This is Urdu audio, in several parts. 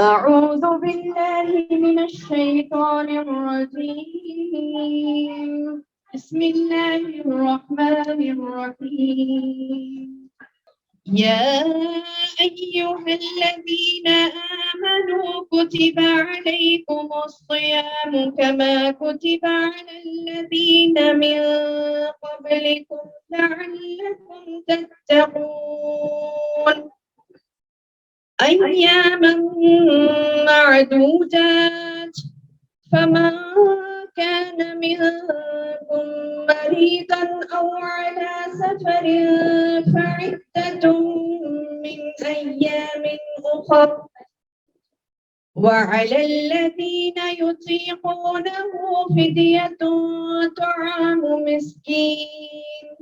أعوذ بالله من الشيطان الرجيم بسم الله الرحمن الرحيم يا أيها الذين آمنوا كتب عليكم الصيام كما كتب على الذين من قبلكم لعلكم تتقون أياما معدودات فمن كان منكم مريضا أو على سفر فعدة من أيام أخر وعلى الذين يطيقونه فدية طعام مسكين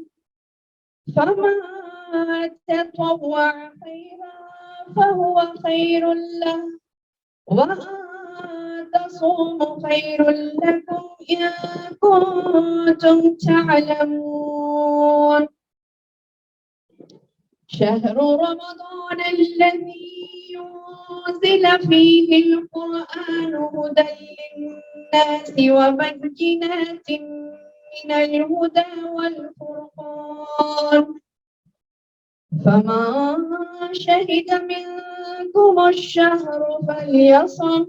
فمن تطوع خيرا فهو خير له وأن تصوموا خير لكم إن كنتم تعلمون شهر رمضان الذي ينزل فيه القرآن هدى للناس وبينات من الهدى والفرقان فمن شهد منكم الشهر فليصم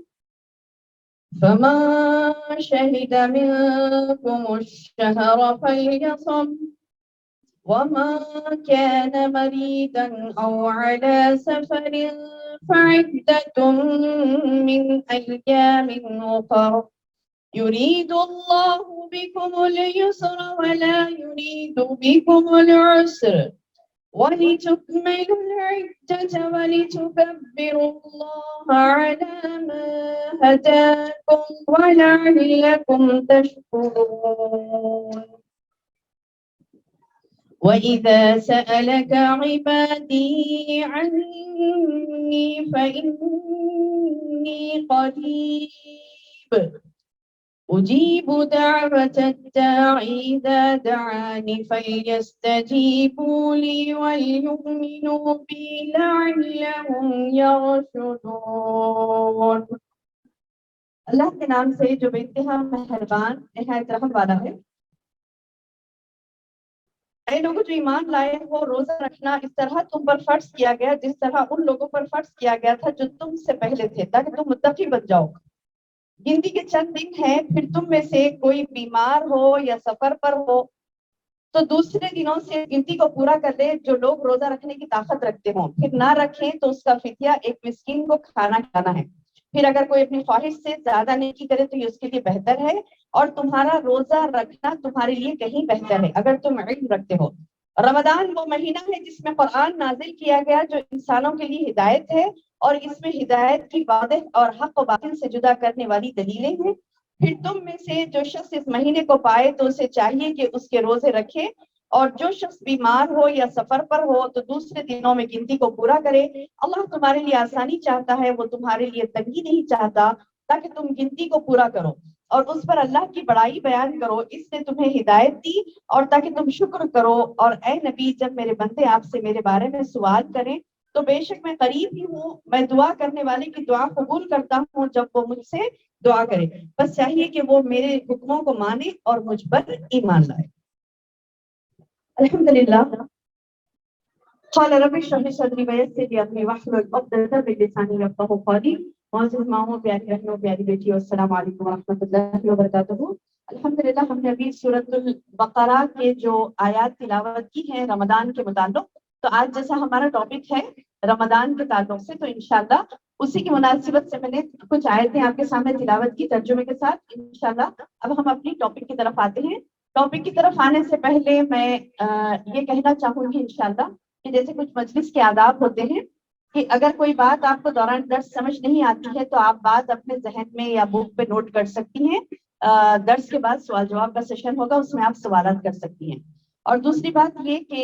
ومن كان مريضا أو على سفر فعدة من أيام أخر يريد الله بكم اليسر ولا يريد بكم العسر ولتكملوا العدة ولتكبروا الله على ما هداكم ولعلكم تشكرون وإذا سألك عبادي عني فإني قريب أجيب دعوة الداعي إذا دعاني فليستجيبوا لي وليؤمنوا بي لعلهم يرشدون اللہ کے نام سے جو بے انتہا مہربان نہایت رحم والا ہے۔ اے لوگوں جو ایمان لائے ہو، روزہ رکھنا اس طرح تم پر فرض کیا گیا جس طرح ان لوگوں پر فرض کیا گیا تھا جو تم سے پہلے تھے، تاکہ تم متقی بن جاؤ۔ گنتی کے چند دن ہیں، پھر تم میں سے کوئی بیمار ہو یا سفر پر ہو تو دوسرے دنوں سے گنتی کو پورا کر لے۔ جو لوگ روزہ رکھنے کی طاقت رکھتے ہوں پھر نہ رکھیں تو اس کا فدیہ ایک مسکین کو کھانا کھلانا ہے۔ پھر اگر کوئی اپنی خواہش سے زیادہ نیکی کرے تو یہ اس کے لیے بہتر ہے، اور تمہارا روزہ رکھنا تمہارے لیے کہیں بہتر ہے اگر تم علم رکھتے ہو۔ رمضان وہ مہینہ ہے جس میں قرآن نازل کیا گیا، جو انسانوں کے لیے ہدایت ہے، اور اس میں ہدایت کی واضح اور حق و باطل سے جدا کرنے والی دلیلیں ہیں۔ پھر تم میں سے جو شخص اس مہینے کو پائے تو اسے چاہیے کہ اس کے روزے رکھے، اور جو شخص بیمار ہو یا سفر پر ہو تو دوسرے دنوں میں گنتی کو پورا کرے۔ اللہ تمہارے لیے آسانی چاہتا ہے، وہ تمہارے لیے تنگی نہیں چاہتا، تاکہ تم گنتی کو پورا کرو اور اس پر اللہ کی بڑائی بیان کرو۔ اس نے تمہیں ہدایت دی اور تاکہ تم شکر کرو۔ اور اے نبی، جب میرے بندے آپ سے میرے بارے میں سوال کریں تو بے شک میں قریب ہی ہوں، میں دعا کرنے والے کی دعا قبول کرتا ہوں جب وہ مجھ سے دعا کرے۔ بس چاہیے کہ وہ میرے حکموں کو مانے اور مجھ پر ایمان لائے۔ الحمدللہ قال رب اشرح لي صدري ويسر لي امري واحلل عقدة من لساني يفقهوا قولي۔ معزز ماؤں، پیاری بہنوں، پیاری بیٹیوں، السلام علیکم ورحمۃ اللہ وبرکاتہ۔ الحمدللہ ہم نے ابھی سورۃ البقرہ کے جو آیات تلاوت کی ہیں رمضان کے متعلق، تو آج جیسا ہمارا ٹاپک ہے رمضان کے تعلق سے، تو انشاءاللہ اسی کی مناسبت سے میں نے کچھ آیتیں آپ کے سامنے تلاوت کی ترجمے کے ساتھ۔ انشاءاللہ اب ہم اپنی ٹاپک کی طرف آتے ہیں۔ ٹاپک کی طرف آنے سے پہلے میں یہ کہنا چاہوں گی انشاءاللہ کہ جیسے کچھ مجلس کے آداب ہوتے ہیں کہ اگر کوئی بات آپ کو دوران درس سمجھ نہیں آتی ہے تو آپ بات اپنے ذہن میں یا بک پہ نوٹ کر سکتی ہیں۔ درس کے بعد سوال جواب کا سیشن ہوگا، اس میں آپ سوالات کر سکتی ہیں۔ اور دوسری بات یہ کہ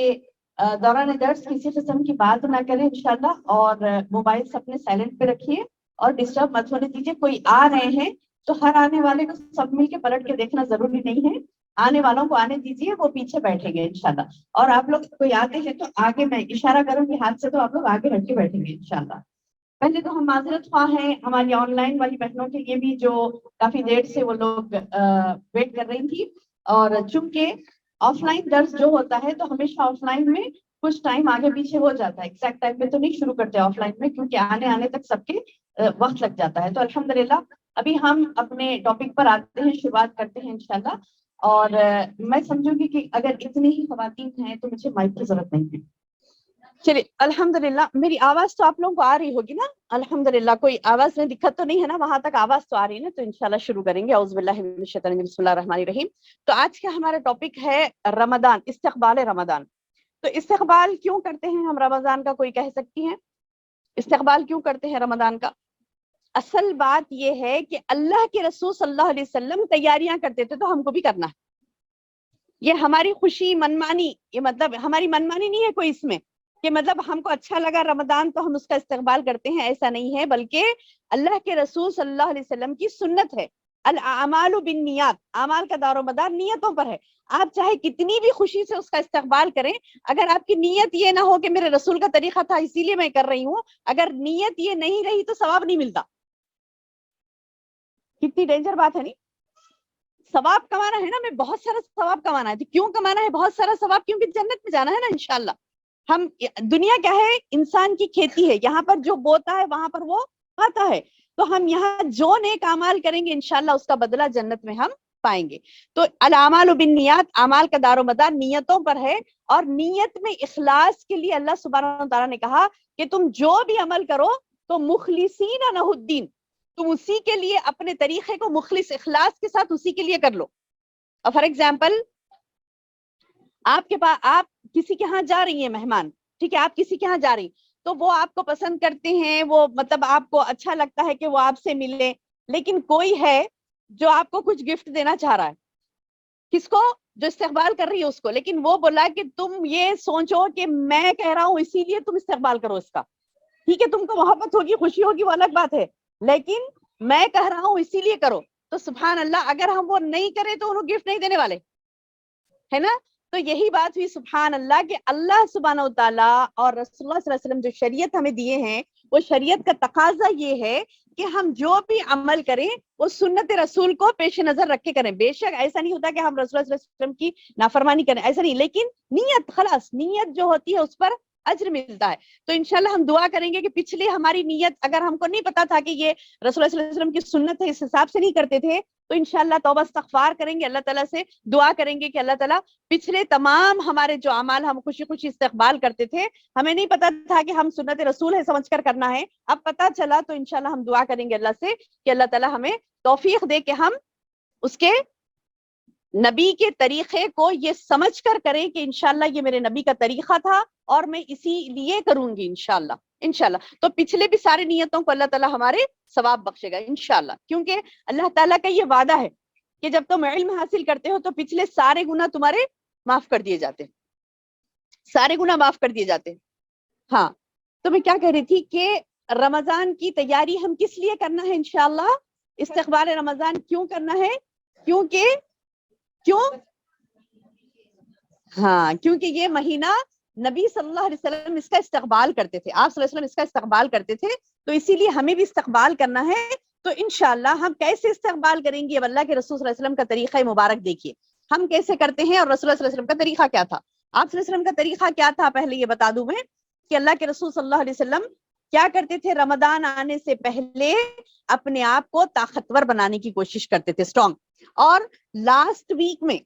دوران درس کسی قسم کی بات نہ کریں انشاءاللہ، اور موبائل اپنے سائلنٹ پہ رکھیے اور ڈسٹرب مت ہونے دیجیے۔ کوئی آ رہے ہیں تو ہر آنے والے کو سب مل کے پلٹ کے دیکھنا ضروری نہیں ہے، آنے والوں کو آنے دیجیے، وہ پیچھے بیٹھیں گے انشاءاللہ۔ اور آپ لوگ کوئی آتے ہیں تو آگے میں اشارہ کروں گی ہاتھ سے تو آپ لوگ آگے ہٹ کے بیٹھیں گے انشاءاللہ۔ پہلے تو ہم معذرت خواہ ہیں ہماری آن لائن والی بہنوں کے لیے بھی جو کافی دیر سے وہ لوگ ویٹ کر رہی تھی، اور چونکہ آف لائن درس جو ہوتا ہے تو ہمیشہ آف لائن میں کچھ ٹائم آگے پیچھے ہو جاتا ہے، ایگزیکٹ ٹائم پہ تو نہیں شروع کرتے آف لائن میں، کیونکہ آنے تک سب کے وقت لگ جاتا ہے۔ تو الحمدللہ ابھی ہم اپنے ٹاپک پر آتے ہیں، شروعات کرتے ہیں انشاءاللہ۔ اور میں سمجھوں گی کہ اگر اتنی ہی خواتین ہیں تو مجھے مائک کی ضرورت نہیں ہے۔ چلیے الحمدللہ، میری آواز تو آپ لوگوں کو آ رہی ہوگی نا؟ الحمدللہ کوئی آواز میں دقت تو نہیں ہے نا؟ وہاں تک آواز تو آ رہی ہے نا؟ تو انشاءاللہ شروع کریں گے۔ اعوذ باللہ من الشیطان الرجیم، بسم اللہ الرحمن الرحیم۔ تو آج کا ہمارا ٹاپک ہے رمضان، استقبال رمضان۔ تو استقبال کیوں کرتے ہیں ہم رمضان کا، کوئی کہہ سکتی ہیں استقبال کیوں کرتے ہیں رمضان کا؟ اصل بات یہ ہے کہ اللہ کے رسول صلی اللہ علیہ وسلم تیاریاں کرتے تھے تو ہم کو بھی کرنا ہے۔ یہ ہماری خوشی منمانی، یہ مطلب ہماری منمانی نہیں ہے کوئی اس میں کہ مطلب ہم کو اچھا لگا رمضان تو ہم اس کا استقبال کرتے ہیں، ایسا نہیں ہے، بلکہ اللہ کے رسول صلی اللہ علیہ وسلم کی سنت ہے۔ الاعمال بالنیات، اعمال کا دار و مدار نیتوں پر ہے۔ آپ چاہے کتنی بھی خوشی سے اس کا استقبال کریں، اگر آپ کی نیت یہ نہ ہو کہ میرے رسول کا طریقہ تھا اسی لیے میں کر رہی ہوں، اگر نیت یہ نہیں رہی تو ثواب نہیں ملتا۔ کتنی ڈینجر بات ہے نہیں؟ ثواب کمانا ہے نا، میں بہت سارا ثواب کمانا ہے۔ کیوں کمانا ہے بہت سارا ثواب؟ کیونکہ جنت میں جانا ہے نا انشاءاللہ۔ ہم دنیا کیا ہے؟ انسان کی کھیتی ہے، یہاں پر جو بوتا ہے وہاں پر وہ پاتا ہے۔ تو ہم یہاں جو نیک اعمال کریں گے انشاءاللہ اس کا بدلہ جنت میں ہم پائیں گے۔ تو الاعمال بالنیات، اعمال کا دار و مدار نیتوں پر ہے، اور نیت میں اخلاص کے لیے اللہ سبحانہ و تعالیٰ نے کہا کہ تم جو بھی عمل کرو تو مخلصین لہ الدین، تم اسی کے لیے اپنے طریقے کو مخلص اخلاص کے ساتھ اسی کے لیے کر لو۔ اور فار ایگزامپل آپ کے پاس، آپ کسی کے ہاں جا رہی ہیں مہمان، ٹھیک ہے، آپ کسی کے ہاں جا رہی تو وہ آپ کو پسند کرتے ہیں، وہ مطلب آپ کو اچھا لگتا ہے کہ وہ آپ سے ملے، لیکن کوئی ہے جو آپ کو کچھ گفٹ دینا چاہ رہا ہے، کس کو؟ جو استقبال کر رہی ہے اس کو، لیکن وہ بولا کہ تم یہ سوچو کہ میں کہہ رہا ہوں اسی لیے تم استقبال کرو اس کا، ٹھیک ہے، تم کو محبت ہوگی، خوشی ہوگی، وہ الگ بات ہے، لیکن میں کہہ رہا ہوں اسی لیے کرو۔ تو سبحان اللہ، اگر ہم وہ نہیں کریں تو انہوں گفٹ نہیں دینے والے، ہے نا؟ تو یہی بات ہوئی سبحان اللہ کہ اللہ سبحانہ و تعالیٰ اور رسول اللہ صلی اللہ علیہ وسلم جو شریعت ہمیں دیے ہیں، وہ شریعت کا تقاضا یہ ہے کہ ہم جو بھی عمل کریں وہ سنت رسول کو پیش نظر رکھ کے کریں۔ بے شک ایسا نہیں ہوتا کہ ہم رسول اللہ صلی اللہ علیہ وسلم کی نافرمانی کریں، ایسا نہیں، لیکن نیت، خلاص نیت جو ہوتی ہے اس پر اجر ملتا ہے۔ تو انشاءاللہ ہم دعا کریں گے کہ پچھلے ہماری نیت، اگر ہم کو نہیں پتا تھا کہ یہ رسول اللہ صلی اللہ علیہ وسلم کی سنت ہے، اس حساب سے نہیں کرتے تھے، تو انشاءاللہ توبہ استغفار کریں گے، اللہ تعالیٰ سے دعا کریں گے کہ اللہ تعالیٰ پچھلے تمام ہمارے جو اعمال ہم خوشی خوشی استقبال کرتے تھے، ہمیں نہیں پتا تھا کہ ہم سنت رسول ہے سمجھ کر کرنا ہے، اب پتا چلا، تو انشاءاللہ ہم دعا کریں گے اللہ سے کہ اللہ تعالیٰ ہمیں توفیق دے کہ ہم اس کے نبی کے طریقے کو یہ سمجھ کر کریں کہ انشاءاللہ یہ میرے نبی کا طریقہ تھا اور میں اسی لیے کروں گی انشاءاللہ۔ تو پچھلے بھی سارے نیتوں کو اللہ تعالیٰ ہمارے ثواب بخشے گا انشاءاللہ، کیونکہ اللہ تعالیٰ کا یہ وعدہ ہے کہ جب تم علم حاصل کرتے ہو تو پچھلے سارے گناہ تمہارے معاف کر دیے جاتے ہیں، سارے گناہ معاف کر دیے جاتے ہیں۔ ہاں، تو میں کیا کہہ رہی تھی کہ رمضان کی تیاری ہم کس لیے کرنا ہے انشاءاللہ؟ استقبال رمضان کیوں کرنا ہے؟ کیوں؟ ہاں، کیونکہ یہ مہینہ نبی صلی اللہ علیہ وسلم اس کا استقبال کرتے تھے، آپ صلی اللہ علیہ وسلم اس کا استقبال کرتے تھے، تو اسی لیے ہمیں بھی استقبال کرنا ہے۔ تو انشاءاللہ ہم کیسے استقبال کریں گے؟ اب اللہ کے رسول صلی اللہ علیہ وسلم کا طریقہ مبارک دیکھیے ہم کیسے کرتے ہیں، اور رسول اللہ صلی اللہ علیہ وسلم کا طریقہ کیا تھا۔ آپ صلی اللہ علیہ وسلم کا طریقہ کیا تھا پہلے یہ بتا دوں میں، کہ اللہ کے رسول صلی اللہ علیہ وسلم کیا کرتے تھے؟ رمضان آنے سے پہلے اپنے آپ کو طاقتور بنانے کی کوشش کرتے تھے، اسٹرانگ، اور لاسٹ ویک میں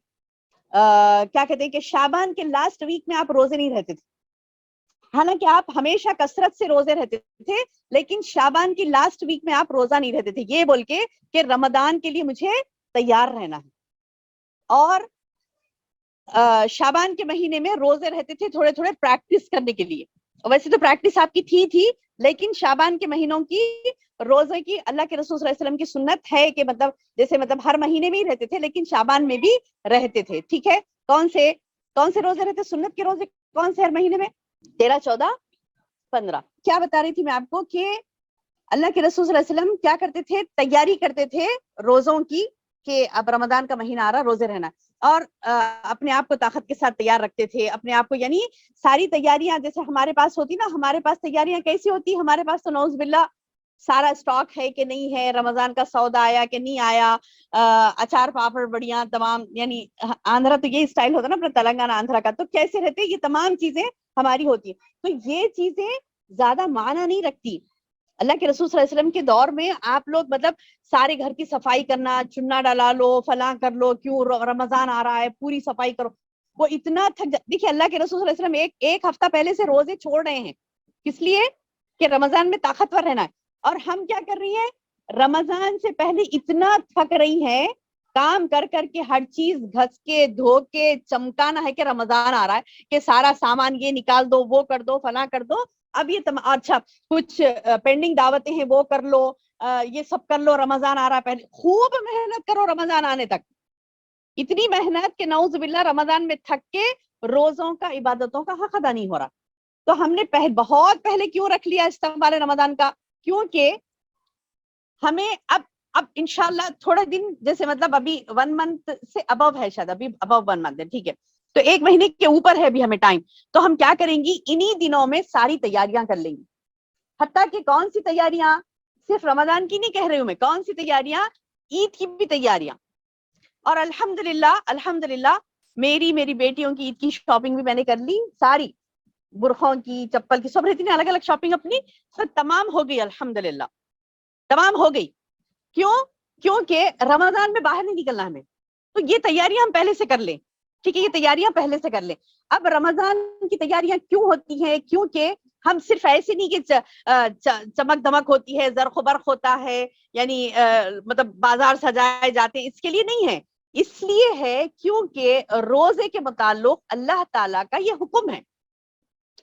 کیا کہتے ہیں کہ شعبان کے لاسٹ ویک میں آپ روزے نہیں رہتے تھے، حالانکہ آپ ہمیشہ کثرت سے روزے رہتے تھے، لیکن شعبان کی لاسٹ ویک میں آپ روزہ نہیں رہتے تھے، یہ بول کے کہ رمضان کے لیے مجھے تیار رہنا ہے۔ اور شعبان کے مہینے میں روزے رہتے تھے تھوڑے تھوڑے پریکٹس کرنے کے لیے، ویسے تو پریکٹس آپ کی تھی، لیکن شعبان کے مہینوں کی روزے کی اللہ کے رسول صلی اللہ علیہ وسلم کی سنت ہے کہ مطلب جیسے مطلب ہر مہینے میں ہی رہتے تھے لیکن شعبان میں بھی رہتے تھے، ٹھیک ہے۔ کون سے روزے رہتے؟ سنت کے روزے کون سے ہر مہینے میں؟ 13، 14، 15۔ کیا بتا رہی تھی میں آپ کو کہ اللہ کے رسول صلی اللہ علیہ وسلم کیا کرتے تھے؟ تیاری کرتے تھے روزوں کی، کہ اب رمضان کا مہینہ آ رہا، روزے رہنا۔ اور اپنے آپ کو طاقت کے ساتھ تیار رکھتے تھے اپنے آپ کو, یعنی ساری تیاریاں جیسے ہمارے پاس ہوتی نا, ہمارے پاس تیاریاں کیسی ہوتی, ہمارے پاس تو نعوذ باللہ سارا اسٹاک ہے کہ نہیں ہے, رمضان کا سودا آیا کہ نہیں آیا, اچار پاپڑ بڑیاں تمام, یعنی آندھرا تو یہ اسٹائل ہوتا نا اپنا تلنگانہ آندھرا کا, تو کیسے رہتے یہ تمام چیزیں ہماری ہوتی ہیں. تو یہ چیزیں زیادہ معنی نہیں رکھتی. اللہ کے رسول صلی اللہ علیہ وسلم کے دور میں آپ لوگ مطلب سارے گھر کی صفائی کرنا, چنا ڈالا لو, فلاں کر لو, کیوں رمضان آ رہا ہے پوری صفائی کرو, وہ اتنا تھک. دیکھیے اللہ کے رسول صلی اللہ علیہ وسلم ایک ہفتہ پہلے سے روزے چھوڑ رہے ہیں, کس لیے کہ رمضان میں طاقتور رہنا ہے. اور ہم کیا کر رہی ہیں, رمضان سے پہلے اتنا تھک رہی ہیں, کام کر کر کے ہر چیز گھس کے دھو کے چمکانا ہے کہ رمضان آ رہا ہے, کہ سارا سامان یہ نکال دو, وہ کر دو, فلاں کر دو, اب یہ اچھا کچھ پینڈنگ دعوتیں ہیں وہ کر لو, یہ سب کر لو, رمضان آ رہا ہے پہلے خوب محنت کرو رمضان آنے تک. اتنی محنت کہ نعوذ باللہ رمضان میں تھک کے روزوں کا عبادتوں کا حق ادا نہیں ہو رہا. تو ہم نے بہت پہلے کیوں رکھ لیا استقبال رمضان کا, کیونکہ ہمیں اب انشاءاللہ تھوڑے دن, جیسے مطلب ابھی 1 month سے ابو ہے, شاید ابھی ابو 1 month ہے, ٹھیک ہے, تو 1 مہینے کے اوپر ہے ابھی ہمیں ٹائم. تو ہم کیا کریں گی, انہی دنوں میں ساری تیاریاں کر لیں گی. حتیٰ کہ کون سی تیاریاں, صرف رمضان کی نہیں کہہ رہی ہوں میں, کون سی تیاریاں, عید کی بھی تیاریاں. اور الحمدللہ میری بیٹیوں کی عید کی شاپنگ بھی میں نے کر لی, ساری برخوں کی, چپل کی, سب رہتی نا الگ الگ شاپنگ اپنی, سب تمام ہو گئی الحمدللہ, تمام ہو گئی. کیوں, کیونکہ رمضان میں باہر نہیں نکلنا ہمیں, تو یہ تیاریاں ہم پہلے سے کر لیں. ٹھیک ہے, یہ تیاریاں پہلے سے کر لیں. اب رمضان کی تیاریاں کیوں ہوتی ہیں, کیونکہ ہم صرف ایسے نہیں کہ چمک دمک ہوتی ہے, زرق و برق ہوتا ہے, یعنی مطلب بازار سجائے جاتے ہیں, اس کے لیے نہیں ہے. اس لیے ہے کیونکہ روزے کے متعلق اللہ تعالیٰ کا یہ حکم ہے,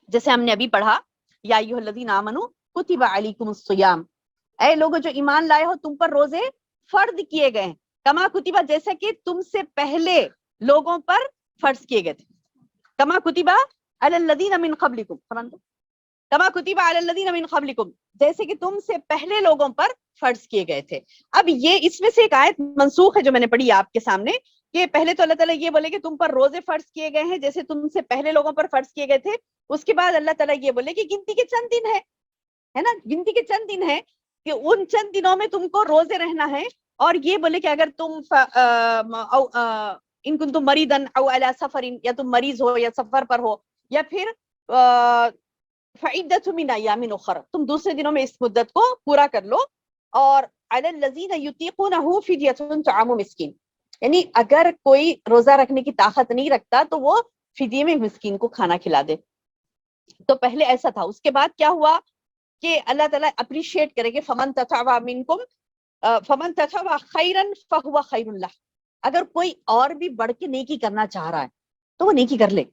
جیسے ہم نے ابھی پڑھا, یا ایھا الذین آمنوا کتب علیکم الصیام, اے لوگوں جو ایمان لائے ہو تم پر روزے فرض کیے گئے ہیں, کما کتبہ جیسا کہ تم سے پہلے لوگوں پر فرض کیے گئے تھے, کما کتبہ علی الذین من قبلکم, کما کتب علی الذین من قبلکم, جیسے کہ تم سے پہلے لوگوں پر فرض کیے گئے تھے. اب یہ اس میں سے ایک آیت منسوخ ہے جو میں نے پڑھی آپ کے سامنے, کہ پہلے تو اللہ تعالیٰ یہ بولے کہ تم پر روزے فرض کیے گئے ہیں جیسے تم سے پہلے لوگوں پر فرض کیے گئے تھے. اس کے بعد اللہ تعالیٰ یہ بولے کہ گنتی کے چند دن ہے نا, گنتی کے چند دن ہے, کہ ان چند دنوں میں تم کو روزے رہنا ہے. اور یہ بولے کہ اگر تم ان کنتم مریضا او علی سفر, یا تم مریض ہو یا سفر پر ہو, یا پھر فعدۃ من ایام اخر, تم دوسرے دنوں میں اس مدت کو پورا کر لو. اور علی الذین یطیقونہ فدیۃ طعام مسکین, یعنی اگر کوئی روزہ رکھنے کی طاقت نہیں رکھتا تو وہ فدیے میں مسکین کو کھانا کھلا دے. تو پہلے ایسا تھا. اس کے بعد کیا ہوا کہ اللہ تعالیٰ اپریشیٹ کرے گے, فمن تطوع منکم فمن تطوع خیرا فہو خیر لہ, اگر کوئی اور بھی بڑھ کے نیکی کرنا چاہ رہا ہے تو وہ نیکی کر لے,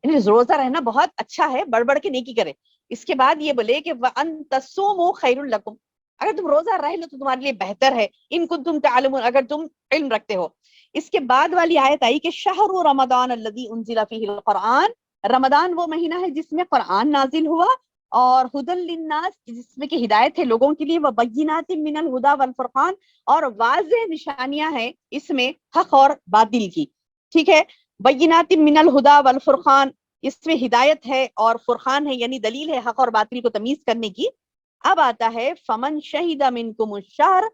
یعنی روزہ رہنا بہت اچھا ہے, بڑھ کے نیکی کرے. اس کے بعد یہ بولے کہ وَأَن تَصُومُوا خَيْرٌ لَكُمْ, اگر تم روزہ رہ لو تو تمہارے لیے بہتر ہے, ان کنتم تعلمون, اگر تم علم رکھتے ہو. اس کے بعد والی آیت آئی کہ شہر رمضان الذی انزل فیہ القرآن, رمضان وہ مہینہ ہے جس میں قرآن نازل ہوا, اور ہدی للناس, جس میں کہ ہدایت ہے لوگوں کے لیے, وبینات من الہدی والفرقان, اور واضح نشانیاں ہیں اس میں حق اور باطل کی. ٹھیک ہے, بینات من الہدی والفرقان, اس میں ہدایت ہے اور فرقان ہے, یعنی دلیل ہے حق اور باطل کو تمیز کرنے کی. اب آتا ہے فمن شہد منکم الشہر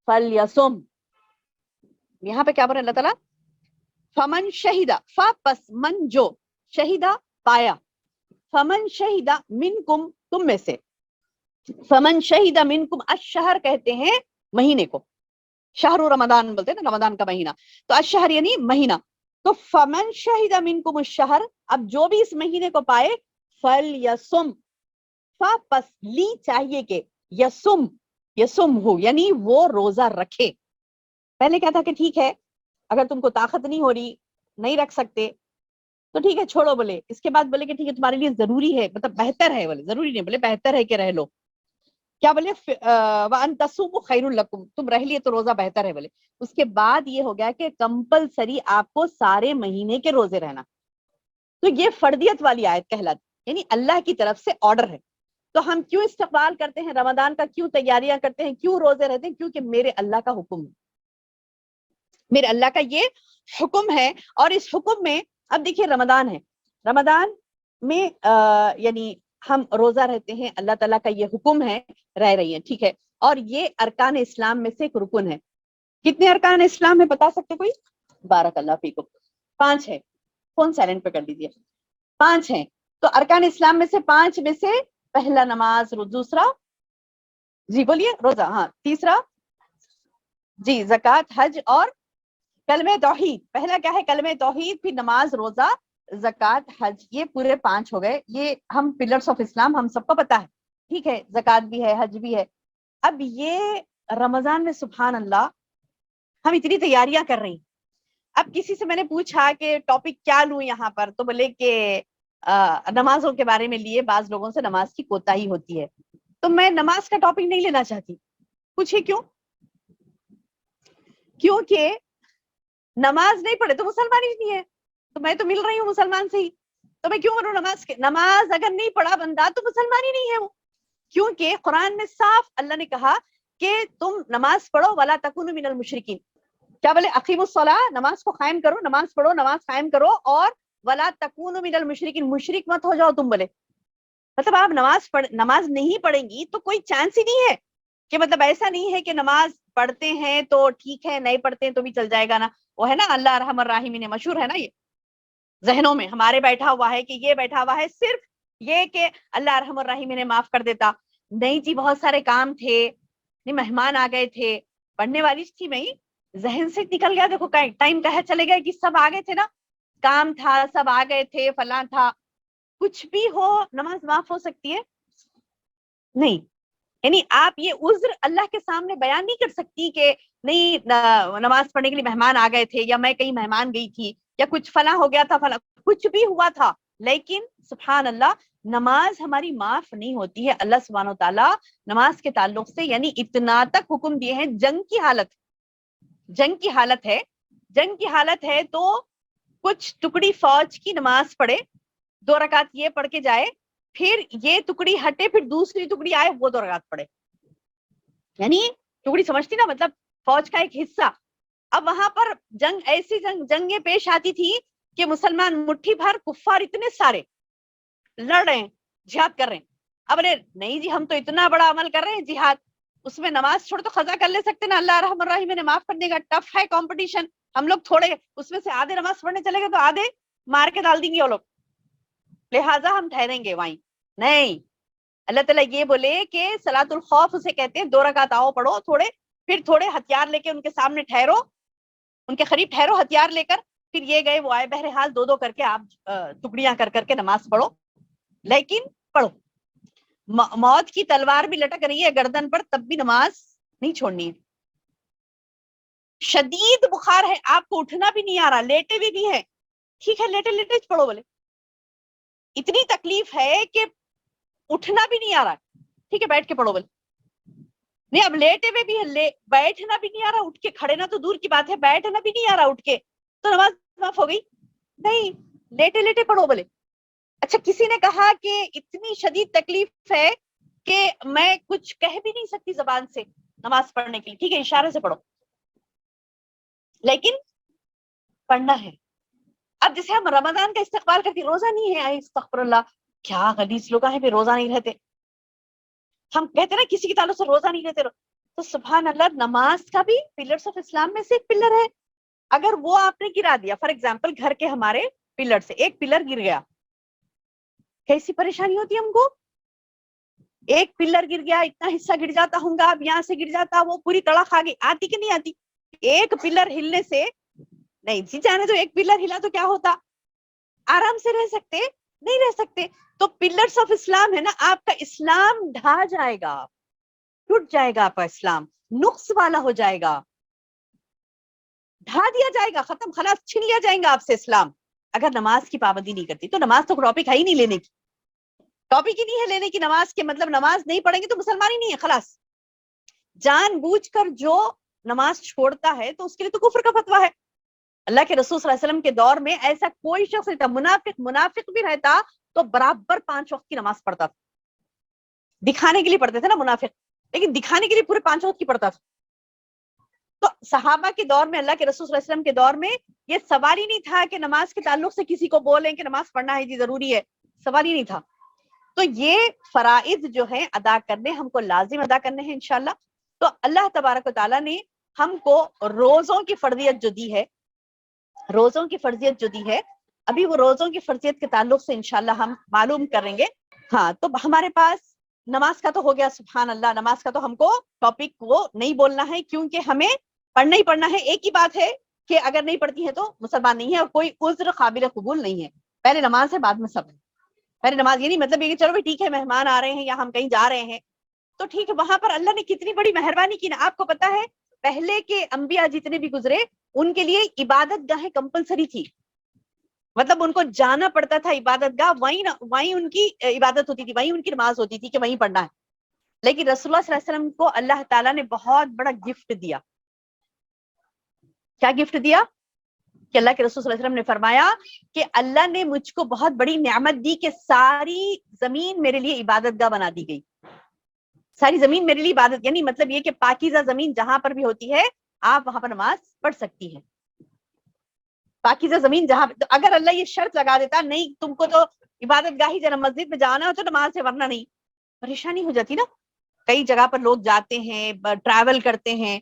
فلیصم, یہاں پہ کیا بول رہے اللہ تعالیٰ, فمن شہیدہ, فا پس من جو, شہیدہ پایا, فمن شہیدہ منکم تم میں سے, فمن شہیدہ منکم, الشہر کہتے ہیں مہینے کو, شہر رمضان بولتے ہیں نا, رمضان کا مہینہ, تو الشہر یعنی مہینہ. تو فمن شہیدہ منکم الشہر, اب جو بھی اس مہینے کو پائے, فلیصم, فا پس لی چاہیے کہ یسم ہو, یعنی وہ روزہ رکھے. پہلے کیا تھا کہ ٹھیک ہے اگر تم کو طاقت نہیں ہو رہی, نہیں رکھ سکتے تو ٹھیک ہے چھوڑو, بولے. اس کے بعد بولے کہ ٹھیک ہے تمہارے لیے ضروری ہے, مطلب بہتر ہے, بولے ضروری نہیں, بولے بہتر ہے کہ رہ لو. کیا بولے, وَأَن تَصُومُوا خَيْرٌ لَكُمْ, تم رہ لیے تو روزہ بہتر ہے, بولے. اس کے بعد یہ ہو گیا کہ کمپلسری آپ کو سارے مہینے کے روزے رہنا. تو یہ فردیت والی آیت کہلاتی, یعنی اللہ کی طرف سے آرڈر ہے. تو ہم کیوں استقبال کرتے ہیں رمضان کا, کیوں تیاریاں کرتے ہیں, کیوں روزے رہتے ہیں, کیونکہ میرے اللہ کا حکم ہے. میرے اللہ کا یہ حکم ہے. اور اس حکم میں اب دیکھیے رمضان ہے, رمضان میں یعنی ہم روزہ رہتے ہیں, اللہ تعالیٰ کا یہ حکم ہے, رہ رہی ہیں, ٹھیک ہے, اور یہ ارکان اسلام میں سے ایک رکن ہے. کتنے ارکان اسلام ہے بتا سکتے کوئی؟ بارک اللہ فیکم, 5 ہے. فون سائلنٹ پہ کر دیجیے. 5 ہیں. تو ارکان اسلام میں سے 5 میں سے پہلا نماز, دوسرا جی بولیے روزہ, ہاں, تیسرا جی زکوٰۃ, حج اور کلمہ توحید. پہلا کیا ہے؟ کلمہ توحید, پھر نماز, روزہ, زکوٰۃ, حج, یہ پورے 5 ہو گئے. یہ ہم پلرس آف اسلام ہم سب کو پتا ہے, ٹھیک ہے, زکوٰۃ بھی ہے, حج بھی ہے. اب یہ رمضان میں سبحان اللہ ہم اتنی تیاریاں کر رہی. اب کسی سے میں نے پوچھا کہ ٹاپک کیا لوں یہاں پر, تو بولے کہ نمازوں کے بارے میں لیے. بعض لوگوں سے نماز کی کوتاہی ہوتی ہے, تو میں نماز کا ٹاپک نہیں لینا چاہتی. پوچھے کیوں؟ کیونکہ نماز نہیں پڑھے تو مسلمان ہی نہیں ہے. تو میں تو مل رہی ہوں مسلمان سے ہی, تو میں کیوں کروں نماز کے؟ نماز اگر نہیں پڑھا بندہ تو مسلمان ہی نہیں ہے وہ. کیونکہ قرآن میں صاف اللہ نے کہا کہ تم نماز پڑھو, ولا تکونوا من المشرکین. کیا بولے؟ اقیموا الصلاۃ, نماز کو قائم کرو, نماز پڑھو, نماز قائم کرو, اور ولا تکونوا من المشرکین, مشرک مت ہو جاؤ تم. بولے مطلب آپ نماز نہیں پڑھیں گی تو کوئی چانس ہی نہیں ہے کہ, مطلب ایسا نہیں ہے کہ نماز پڑھتے ہیں تو ٹھیک ہے, نہیں پڑھتے ہیں تو بھی چل جائے گا نا. وہ ہے نا اللہ ارحم الراحمین, مشہور ہے نا, یہ ذہنوں میں ہمارے بیٹھا ہوا ہے کہ یہ بیٹھا ہوا ہے صرف یہ کہ اللہ ارحم الراحمین معاف کر دیتا. نہیں جی, بہت سارے کام تھے, مہمان آ گئے تھے, پڑھنے والی تھی میں, ذہن سے نکل گیا. دیکھو ٹائم کہاں چلے گئے کہ سب آ گئے تھے نا, کام تھا, سب آ گئے تھے, فلاں تھا. کچھ بھی ہو, نماز معاف ہو سکتی ہے؟ نہیں. یعنی آپ یہ عذر اللہ کے سامنے بیان نہیں کر سکتی کہ نہیں نماز پڑھنے کے لیے مہمان آ گئے تھے, یا میں کہیں مہمان گئی تھی, یا کچھ فلاں ہو گیا تھا, فلاں کچھ بھی ہوا تھا. لیکن سبحان اللہ نماز ہماری معاف نہیں ہوتی ہے. اللہ سبحانہ وتعالیٰ نماز کے تعلق سے یعنی اتنا تک حکم دیے ہیں. جنگ کی حالت ہے تو کچھ ٹکڑی فوج کی نماز پڑھے, 2 رکعت یہ پڑھ کے جائے, پھر یہ ٹکڑی ہٹے, پھر دوسری ٹکڑی آئے, وہ 2 رکعت پڑھے. یعنی ٹکڑی سمجھتی نا, مطلب فوج کا ایک حصہ. اب وہاں پر ایسی جنگیں پیش آتی تھی کہ مسلمان مٹھی بھر, کفار اتنے سارے لڑ رہے ہیں, جہاد کر رہے ہیں. اب نہیں جی, ہم تو اتنا بڑا عمل کر رہے ہیں جہاد, اس میں نماز چھوڑ تو قضا کر لے سکتے نا, اللہ رحم الرحیم نے معاف کر دے گا. ٹف ہے کمپٹیشن, ہم لوگ تھوڑے اس میں سے آدھے نماز پڑھنے چلے گئے تو آدھے مار کے ڈال دیں گے وہ لوگ, لہٰذا ہم ٹھہریں گے وہیں. نہیں, اللہ تعالیٰ یہ بولے کہ صلاۃ الخوف اسے کہتے ہیں, 2 رکعت آؤ پڑھو تھوڑے, پھر تھوڑے ہتھیار لے کے ان کے سامنے ٹھہرو, ان کے قریب ٹھہرو ہتھیار لے کر, پھر یہ گئے وہ آئے, بہرحال 2 کر کے آپ ٹکڑیاں کر کے نماز پڑھو, لیکن پڑھو. موت کی تلوار بھی لٹک رہی ہے گردن پر, تب بھی نماز نہیں چھوڑنی ہے. شدید بخار ہے, آپ کو اٹھنا بھی نہیں آ رہا, لیٹے بھی ہے, ٹھیک ہے, لیٹے لیٹے پڑھو. بولے اتنی تکلیف ہے کہ اٹھنا بھی نہیں آ رہا, ٹھیک ہے, بیٹھ کے پڑھو. بولے نہیں, اب لیٹے ہوئے بھی ہے, بیٹھنا بھی نہیں آ رہا, اٹھ کے کھڑے نا تو دور کی بات ہے, بیٹھنا بھی نہیں آ رہا اٹھ کے, تو نماز معاف ہو گئی؟ نہیں, لیٹے لیٹے پڑھو. بولے اچھا, کسی نے کہا کہ اتنی شدید تکلیف ہے کہ میں کچھ کہہ بھی نہیں سکتی زبان سے نماز پڑھنے کے لیے, ٹھیک ہے, اشارے سے پڑھو, لیکن پڑھنا ہے. اب جیسے ہم رمضان کا استقبال کرتے, روزہ نہیں ہے, استغفر اللہ, کیا غلیظ لوگ ہیں, پھر روزہ نہیں رہتے. ہم کہتے ہیں نا کسی کے تعلق سے روزہ نہیں رہتے, تو سبحان اللہ نماز کا بھی پلرس آف اسلام میں سے ایک پلر ہے. اگر وہ آپ نے گرا دیا, فار ایگزامپل گھر کے ہمارے پلر سے ایک پلر گر گیا, کیسی پریشانی ہوتی ہے ہم کو. ایک پلر گر گیا, اتنا حصہ گر جاتا ہوں گا, اب یہاں سے گر جاتا, وہ پوری کڑا کھا گئی, آتی کہ نہیں آتی. ایک پلر ہلنے سے نہیں جی, جانے تو ایک پلر ہلا تو کیا ہوتا, آرام سے رہ سکتے, نہیں رہ سکتے. تو پلرس آف اسلام ہے نا, آپ کا اسلام ڈھا جائے گا, ٹوٹ جائے گا, آپ کا اسلام نقص والا ہو جائے گا, ڈھا دیا جائے گا, ختم, خلاص, چھین لیا جائے گا آپ سے اسلام, اگر نماز کی پابندی نہیں کرتی. تو نماز تو ٹاپک ہے ہی نہیں لینے کی, ٹاپک ہی نہیں ہے لینے کی نماز کے, مطلب نماز نہیں پڑھیں گے تو مسلمان ہی نہیں ہے, خلاص. جان بوجھ کر جو نماز چھوڑتا ہے تو اس کے لیے تو کفر کا فتویٰ ہے. اللہ کے رسول صلی اللہ علیہ وسلم کے دور میں ایسا کوئی شخص نہیں تھا, منافق بھی رہتا تو برابر 5 وقت کی نماز پڑھتا تھا. دکھانے کے لیے پڑھتے تھے نا منافق, لیکن دکھانے کے لیے پورے 5 وقت کی پڑھتا تھا. تو صحابہ کے دور میں, اللہ کے رسول صلی اللہ علیہ وسلم کے دور میں یہ سوال ہی نہیں تھا کہ نماز کے تعلق سے کسی کو بولیں کہ نماز پڑھنا ہے جی ضروری ہے, سوال ہی نہیں تھا. تو یہ فرائض جو ہیں ادا کرنے ہم کو لازم ادا کرنے ہیں انشاءاللہ. تو اللہ تبارک و تعالیٰ نے ہم کو روزوں کی فرضیت جو دی ہے, روزوں کی فرضیت جو دی ہے, ابھی وہ روزوں کی فرضیت کے تعلق سے انشاءاللہ ہم معلوم کریں گے. ہاں, تو ہمارے پاس نماز کا تو ہو گیا, سبحان اللہ, نماز کا تو ہم کو ٹاپک وہ نہیں بولنا ہے کیونکہ ہمیں پڑھنا ہی پڑھنا ہے. ایک ہی بات ہے کہ اگر نہیں پڑھتی ہے تو مسلمان نہیں ہے اور کوئی عذر قابل قبول نہیں ہے. پہلے نماز ہے بعد میں سب ہے. پہلے نماز یہ نہیں مطلب یہ کہ چلو ٹھیک ہے مہمان آ رہے ہیں یا ہم کہیں جا رہے ہیں تو ٹھیک ہے, وہاں پر اللہ نے کتنی بڑی مہربانی کی نا. آپ کو پتا ہے پہلے کے انبیاء جتنے بھی گزرے ان کے لیے عبادت گاہیں کمپلسری تھی, مطلب ان کو جانا پڑتا تھا عبادت گاہ, وہیں ان کی عبادت ہوتی تھی, وہیں ان کی نماز ہوتی تھی کہ وہیں پڑھنا ہے. لیکن رسول اللہ صلی اللہ علیہ وسلم کو اللہ تعالیٰ نے بہت بڑا گفٹ دیا. کیا گفٹ دیا کہ اللہ کے رسول صلی اللہ علیہ وسلم نے فرمایا کہ اللہ نے مجھ کو بہت بڑی نعمت دی کہ ساری زمین میرے لیے عبادت گاہ بنا دی گئی. ساری زمین میرے لیے عبادت, یعنی مطلب یہ کہ پاکیزہ زمین جہاں پر بھی ہوتی ہے آپ وہاں پر نماز پڑھ سکتی ہیں. پاکیزہ زمین جہاں, اگر اللہ یہ شرط لگا دیتا نہیں تم کو تو عبادت گاہی جنا مسجد میں جانا ہو تو نماز ہے ورنہ نہیں, پریشانی ہو جاتی نا. کئی جگہ پر لوگ جاتے ہیں, ٹریول کرتے ہیں,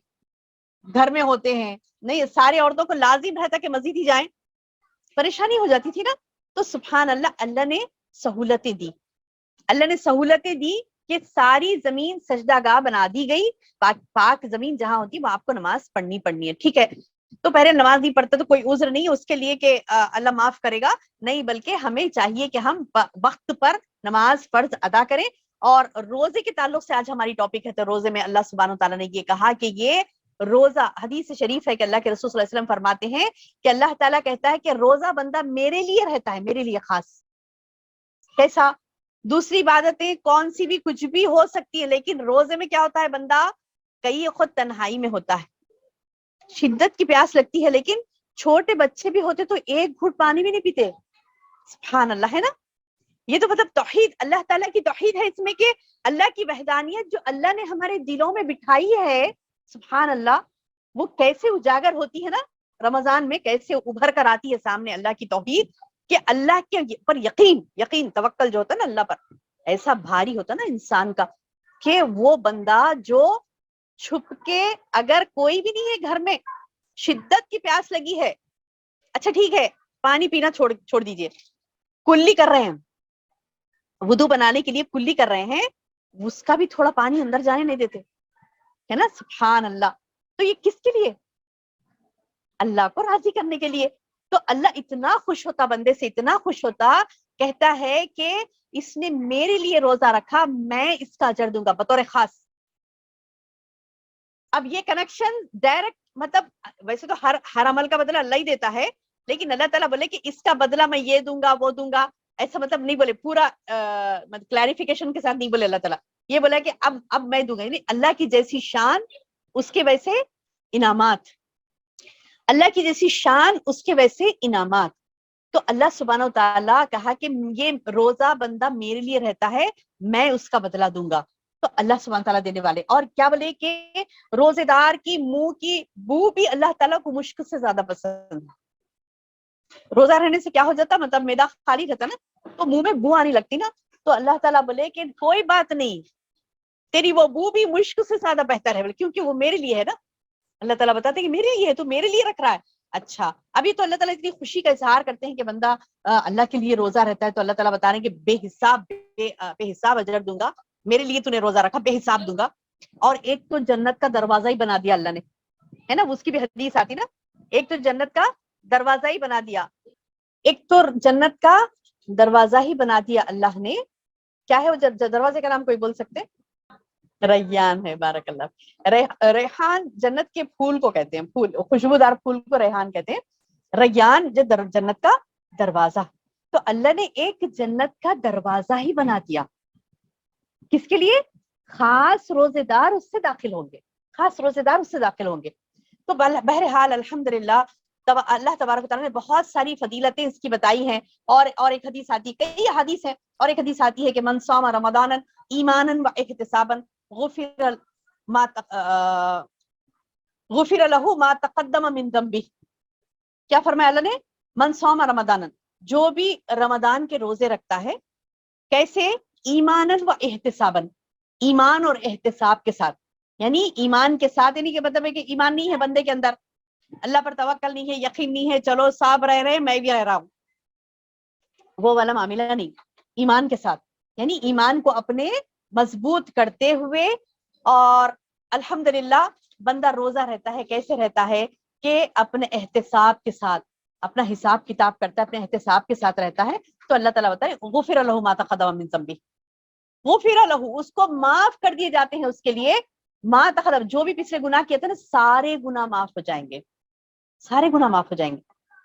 گھر میں ہوتے ہیں, نہیں سارے عورتوں کو لازم رہتا کہ مسجد ہی جائیں, پریشانی ہو جاتی تھی نا. تو سبحان اللہ, اللہ نے سہولتیں دی, اللہ نے سہولتیں دی کہ ساری زمین سجدہ گاہ بنا دی گئی. پاک زمین جہاں ہوتی وہ آپ کو نماز پڑھنی ہے. ٹھیک ہے, تو پہلے نماز نہیں پڑھتے تو کوئی عذر نہیں اس کے لیے کہ اللہ معاف کرے گا, نہیں, بلکہ ہمیں چاہیے کہ ہم وقت پر نماز فرض ادا کریں. اور روزے کے تعلق سے آج ہماری ٹاپک ہے, تو روزے میں اللہ سبحانہ و تعالیٰ نے یہ کہا کہ یہ روزہ, حدیث شریف ہے کہ اللہ کے رسول صلی اللہ علیہ وسلم فرماتے ہیں کہ اللہ تعالیٰ کہتا ہے کہ روزہ بندہ میرے لیے رہتا ہے, میرے لیے خاص. کیسا؟ دوسری عبادتیں کون سی بھی کچھ بھی ہو سکتی ہے, لیکن روزے میں کیا ہوتا ہے, بندہ کئی خود تنہائی میں ہوتا ہے, شدت کی پیاس لگتی ہے, لیکن چھوٹے بچے بھی ہوتے تو ایک گھٹ پانی بھی نہیں پیتے. سبحان اللہ, ہے نا. یہ تو مطلب توحید, اللہ تعالیٰ کی توحید ہے اس میں کہ اللہ کی وحدانیت جو اللہ نے ہمارے دلوں میں بٹھائی ہے, سبحان اللہ, وہ کیسے اجاگر ہوتی ہے نا رمضان میں, کیسے ابھر کر آتی ہے سامنے اللہ کی توحید, کہ اللہ کے پر یقین توکل جو ہوتا ہے نا اللہ پر, ایسا بھاری ہوتا نا انسان کا کہ وہ بندہ جو چھپ کے, اگر کوئی بھی نہیں ہے گھر میں, شدت کی پیاس لگی ہے, اچھا ٹھیک ہے پانی پینا چھوڑ دیجئے, کلی کر رہے ہیں, وضو بنانے کے لیے کلی کر رہے ہیں, اس کا بھی تھوڑا پانی اندر جانے نہیں دیتے, ہے نا. سبحان اللہ. تو یہ کس کے لیے؟ اللہ کو راضی کرنے کے لیے. تو اللہ اتنا خوش ہوتا بندے سے, اتنا خوش ہوتا, کہتا ہے کہ اس نے میرے لیے روزہ رکھا, میں اس کا اجر دوں گا بطور خاص. اب یہ کنیکشن ڈائریکٹ, مطلب ویسے تو ہر عمل کا بدلہ اللہ ہی دیتا ہے, لیکن اللہ تعالیٰ بولے کہ اس کا بدلہ میں یہ دوں گا وہ دوں گا, ایسا مطلب نہیں بولے, پورا کلیریفیکیشن کے ساتھ نہیں بولے اللہ تعالیٰ, یہ بولا کہ اب میں دوں گا. یعنی اللہ کی جیسی شان اس کے ویسے انعامات, اللہ کی جیسی شان اس کے ویسے انعامات. تو اللہ سبحانہ و تعالیٰ کہا کہ یہ روزہ بندہ میرے لیے رہتا ہے, میں اس کا بدلہ دوں گا. تو اللہ سبحانہ تعالیٰ دینے والے, اور کیا بولے کہ روزے دار کی منہ کی بو بھی اللہ تعالیٰ کو مشک سے زیادہ پسند ہے. روزہ رہنے سے کیا ہو جاتا, مطلب میدا خالی رہتا نا, تو منہ میں بو آنے لگتی نا, تو اللہ تعالیٰ بولے کہ کوئی بات نہیں, تیری وہ بو بھی مشک سے زیادہ بہتر ہے, کیونکہ وہ میرے لیے ہے نا. اللہ تعالیٰ بتاتے کہ میرے لیے ہے, تو میرے لیے رکھ رہا ہے. اچھا, ابھی تو اللہ تعالیٰ اتنی خوشی کا اظہار کرتے ہیں کہ بندہ اللہ کے لیے روزہ رہتا ہے, تو اللہ تعالیٰ بتا رہے ہیں کہ بے حساب اجر دوں گا, میرے لیے تو نے روزہ رکھا, بے حساب دوں گا. اور ایک تو جنت کا دروازہ ہی بنا دیا اللہ نے, ہے نا, اس کی بھی حدیث آتی نا, ایک تو جنت کا دروازہ ہی بنا دیا, ایک تو جنت کا دروازہ ہی بنا دیا اللہ نے. کیا ہے وہ دروازے کا نام, کوئی بول سکتے؟ ریحان ہے, بارک اللہ. ریحان جنت کے پھول کو کہتے ہیں, پھول, خوشبودار پھول کو ریحان کہتے ہیں. ریحان جو جنت کا دروازہ, تو اللہ نے ایک جنت کا دروازہ ہی بنا دیا. کس کے لیے؟ خاص روزے دار اس سے داخل ہوں گے, خاص روزے دار اس سے داخل ہوں گے. تو بہرحال الحمدللہ اللہ تبارک و تعالیٰ نے بہت ساری فضیلتیں اس کی بتائی ہیں. اور ایک حدیث آتی, کئی حدیث ہیں, اور ایک حدیث آتی ہے کہ من صام رمضان ایمانا و احتسابا غفر ما غفر لہ ما تقدم من ذنبہ، کیا فرمایا اللہ نے؟ من صام رمضان، جو بھی رمضان کے روزے رکھتا ہے، کیسے؟ ایماناً و احتساباً، ایمان اور احتساب کے ساتھ، یعنی ایمان کے ساتھ یعنی کہ مطلب ہے کہ ایمان نہیں ہے بندے کے اندر، اللہ پر توکل نہیں ہے، یقین نہیں ہے، چلو صاحب رہ رہے میں بھی رہ رہا ہوں، وہ والا معاملہ نہیں، ایمان کے ساتھ، یعنی ایمان کو اپنے مضبوط کرتے ہوئے، اور الحمدللہ بندہ روزہ رہتا ہے، کیسے رہتا ہے کہ اپنے احتساب کے ساتھ، اپنا حساب کتاب کرتا ہے، اپنے احتساب کے ساتھ رہتا ہے، تو اللہ تعالیٰ بتا ہے غفر لہ ما تقدم من ذنبہ، غفر لہ، اس کو معاف کر دیے جاتے ہیں اس کے لیے، ما تقدم، جو بھی پچھلے گناہ کیے تھے نا سارے گناہ معاف ہو جائیں گے، سارے گناہ معاف ہو جائیں گے۔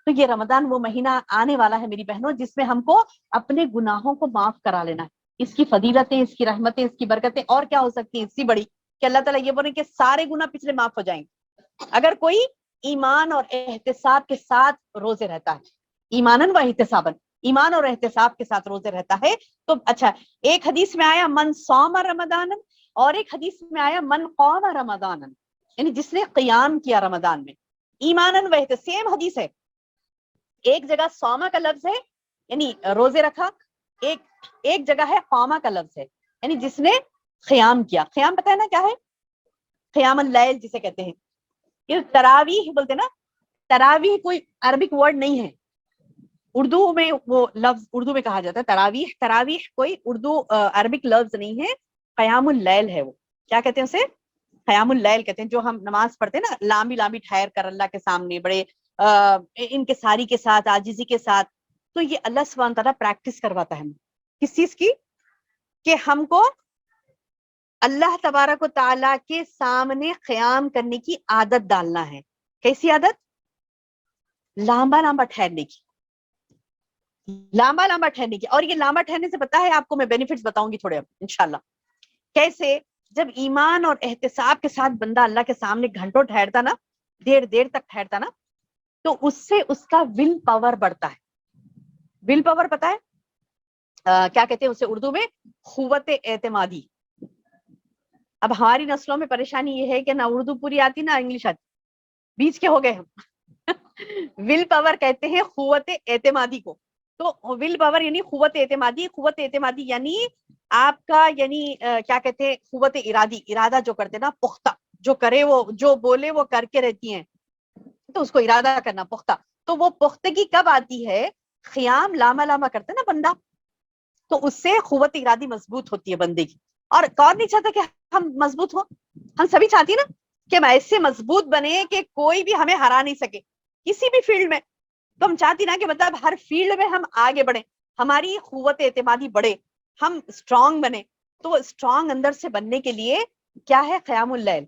تو یہ رمضان وہ مہینہ آنے والا ہے میری بہنوں جس میں ہم کو اپنے گناہوں کو معاف کرا لینا ہے، اس کی فضیلتیں، اس کی رحمتیں، اس کی برکتیں اور کیا ہو سکتی ہیں اس سے بڑی کہ اللہ تعالیٰ یہ بولیں کہ سارے گناہ پچھلے معاف ہو جائیں گے اگر کوئی ایمان اور احتساب کے ساتھ روزے رہتا ہے، ایماناً و احتساباً، ایمان اور احتساب کے ساتھ روزے رہتا ہے۔ تو اچھا، ایک حدیث میں آیا من صام رمضان، اور ایک حدیث میں آیا من قام رمضان، یعنی جس نے قیام کیا رمضان میں، ایماناً و احتساب، سیم حدیث ہے، ایک جگہ صوما کا لفظ ہے یعنی روزے رکھا، ایک جگہ ہے قاما کا لفظ ہے یعنی جس نے قیام کیا۔ قیام پتہ ہے نا کیا ہے؟ قیام اللیل جسے کہتے ہیں، یہ تراویح بولتے نا، تراویح کوئی عربک ورڈ نہیں ہے، اردو میں وہ لفظ اردو میں کہا جاتا ہے تراویح، تراویح کوئی اردو عربک لفظ نہیں ہے، قیام اللیل ہے، وہ کیا کہتے ہیں اسے؟ قیام اللیل کہتے ہیں، جو ہم نماز پڑھتے ہیں نا لامبی لامبی ٹھہر کر اللہ کے سامنے بڑے انکساری کے ساتھ، عاجزی کے ساتھ، تو یہ اللہ سبحانہ تعالیٰ پریکٹس کرواتا ہے ہمیں کس چیز کی؟ کہ ہم کو اللہ تبارک و تعالیٰ کے سامنے قیام کرنے کی عادت ڈالنا ہے۔ کیسی عادت؟ لامبا لامبا ٹھہرنے کی، لامبا لامبا ٹھہرنے کی۔ اور یہ لامبا ٹھہرنے سے پتا ہے آپ کو میں بینیفٹس بتاؤں گی تھوڑے اب انشاءاللہ، کیسے؟ جب ایمان اور احتساب کے ساتھ بندہ اللہ کے سامنے گھنٹوں ٹھہرتا نا، دیر تک ٹھہرتا نا، تو اس سے اس کا ول پاور بڑھتا ہے۔ ول پاور پتا ہے کیا کہتے ہیں اسے اردو میں؟ قوت اعتمادی۔ اب ہماری نسلوں میں پریشانی یہ ہے کہ نہ اردو پوری آتی نہ انگلش آتی، بیچ کے ہو گئے ہم ول پاور کہتے ہیں قوت اعتمادی کو۔ تو ول پاور یعنی قوت اعتمادی، قوت اعتمادی یعنی آپ کا یعنی کیا کہتے ہیں قوت ارادی، ارادہ جو کرتے نا پختہ، جو کرے وہ، جو بولے وہ کر کے رہتی ہیں، تو اس کو ارادہ کرنا پختہ۔ تو وہ پختگی کب آتی ہے؟ قیام لاما لاما کرتے نا بندہ، تو اس سے قوت ارادی مضبوط ہوتی ہے بندے کی۔ اور کون نہیں چاہتا کہ ہم مضبوط ہو؟ ہم سبھی چاہتی نا کہ ہم ایسے مضبوط بنے کہ کوئی بھی ہمیں ہرا نہیں سکے کسی بھی فیلڈ میں۔ تو ہم چاہتی نا کہ مطلب ہر فیلڈ میں ہم آگے بڑھیں، ہماری قوت اعتمادی بڑھے، ہم اسٹرانگ بنے۔ تو اسٹرانگ اندر سے بننے کے لیے کیا ہے؟ قیام اللیل۔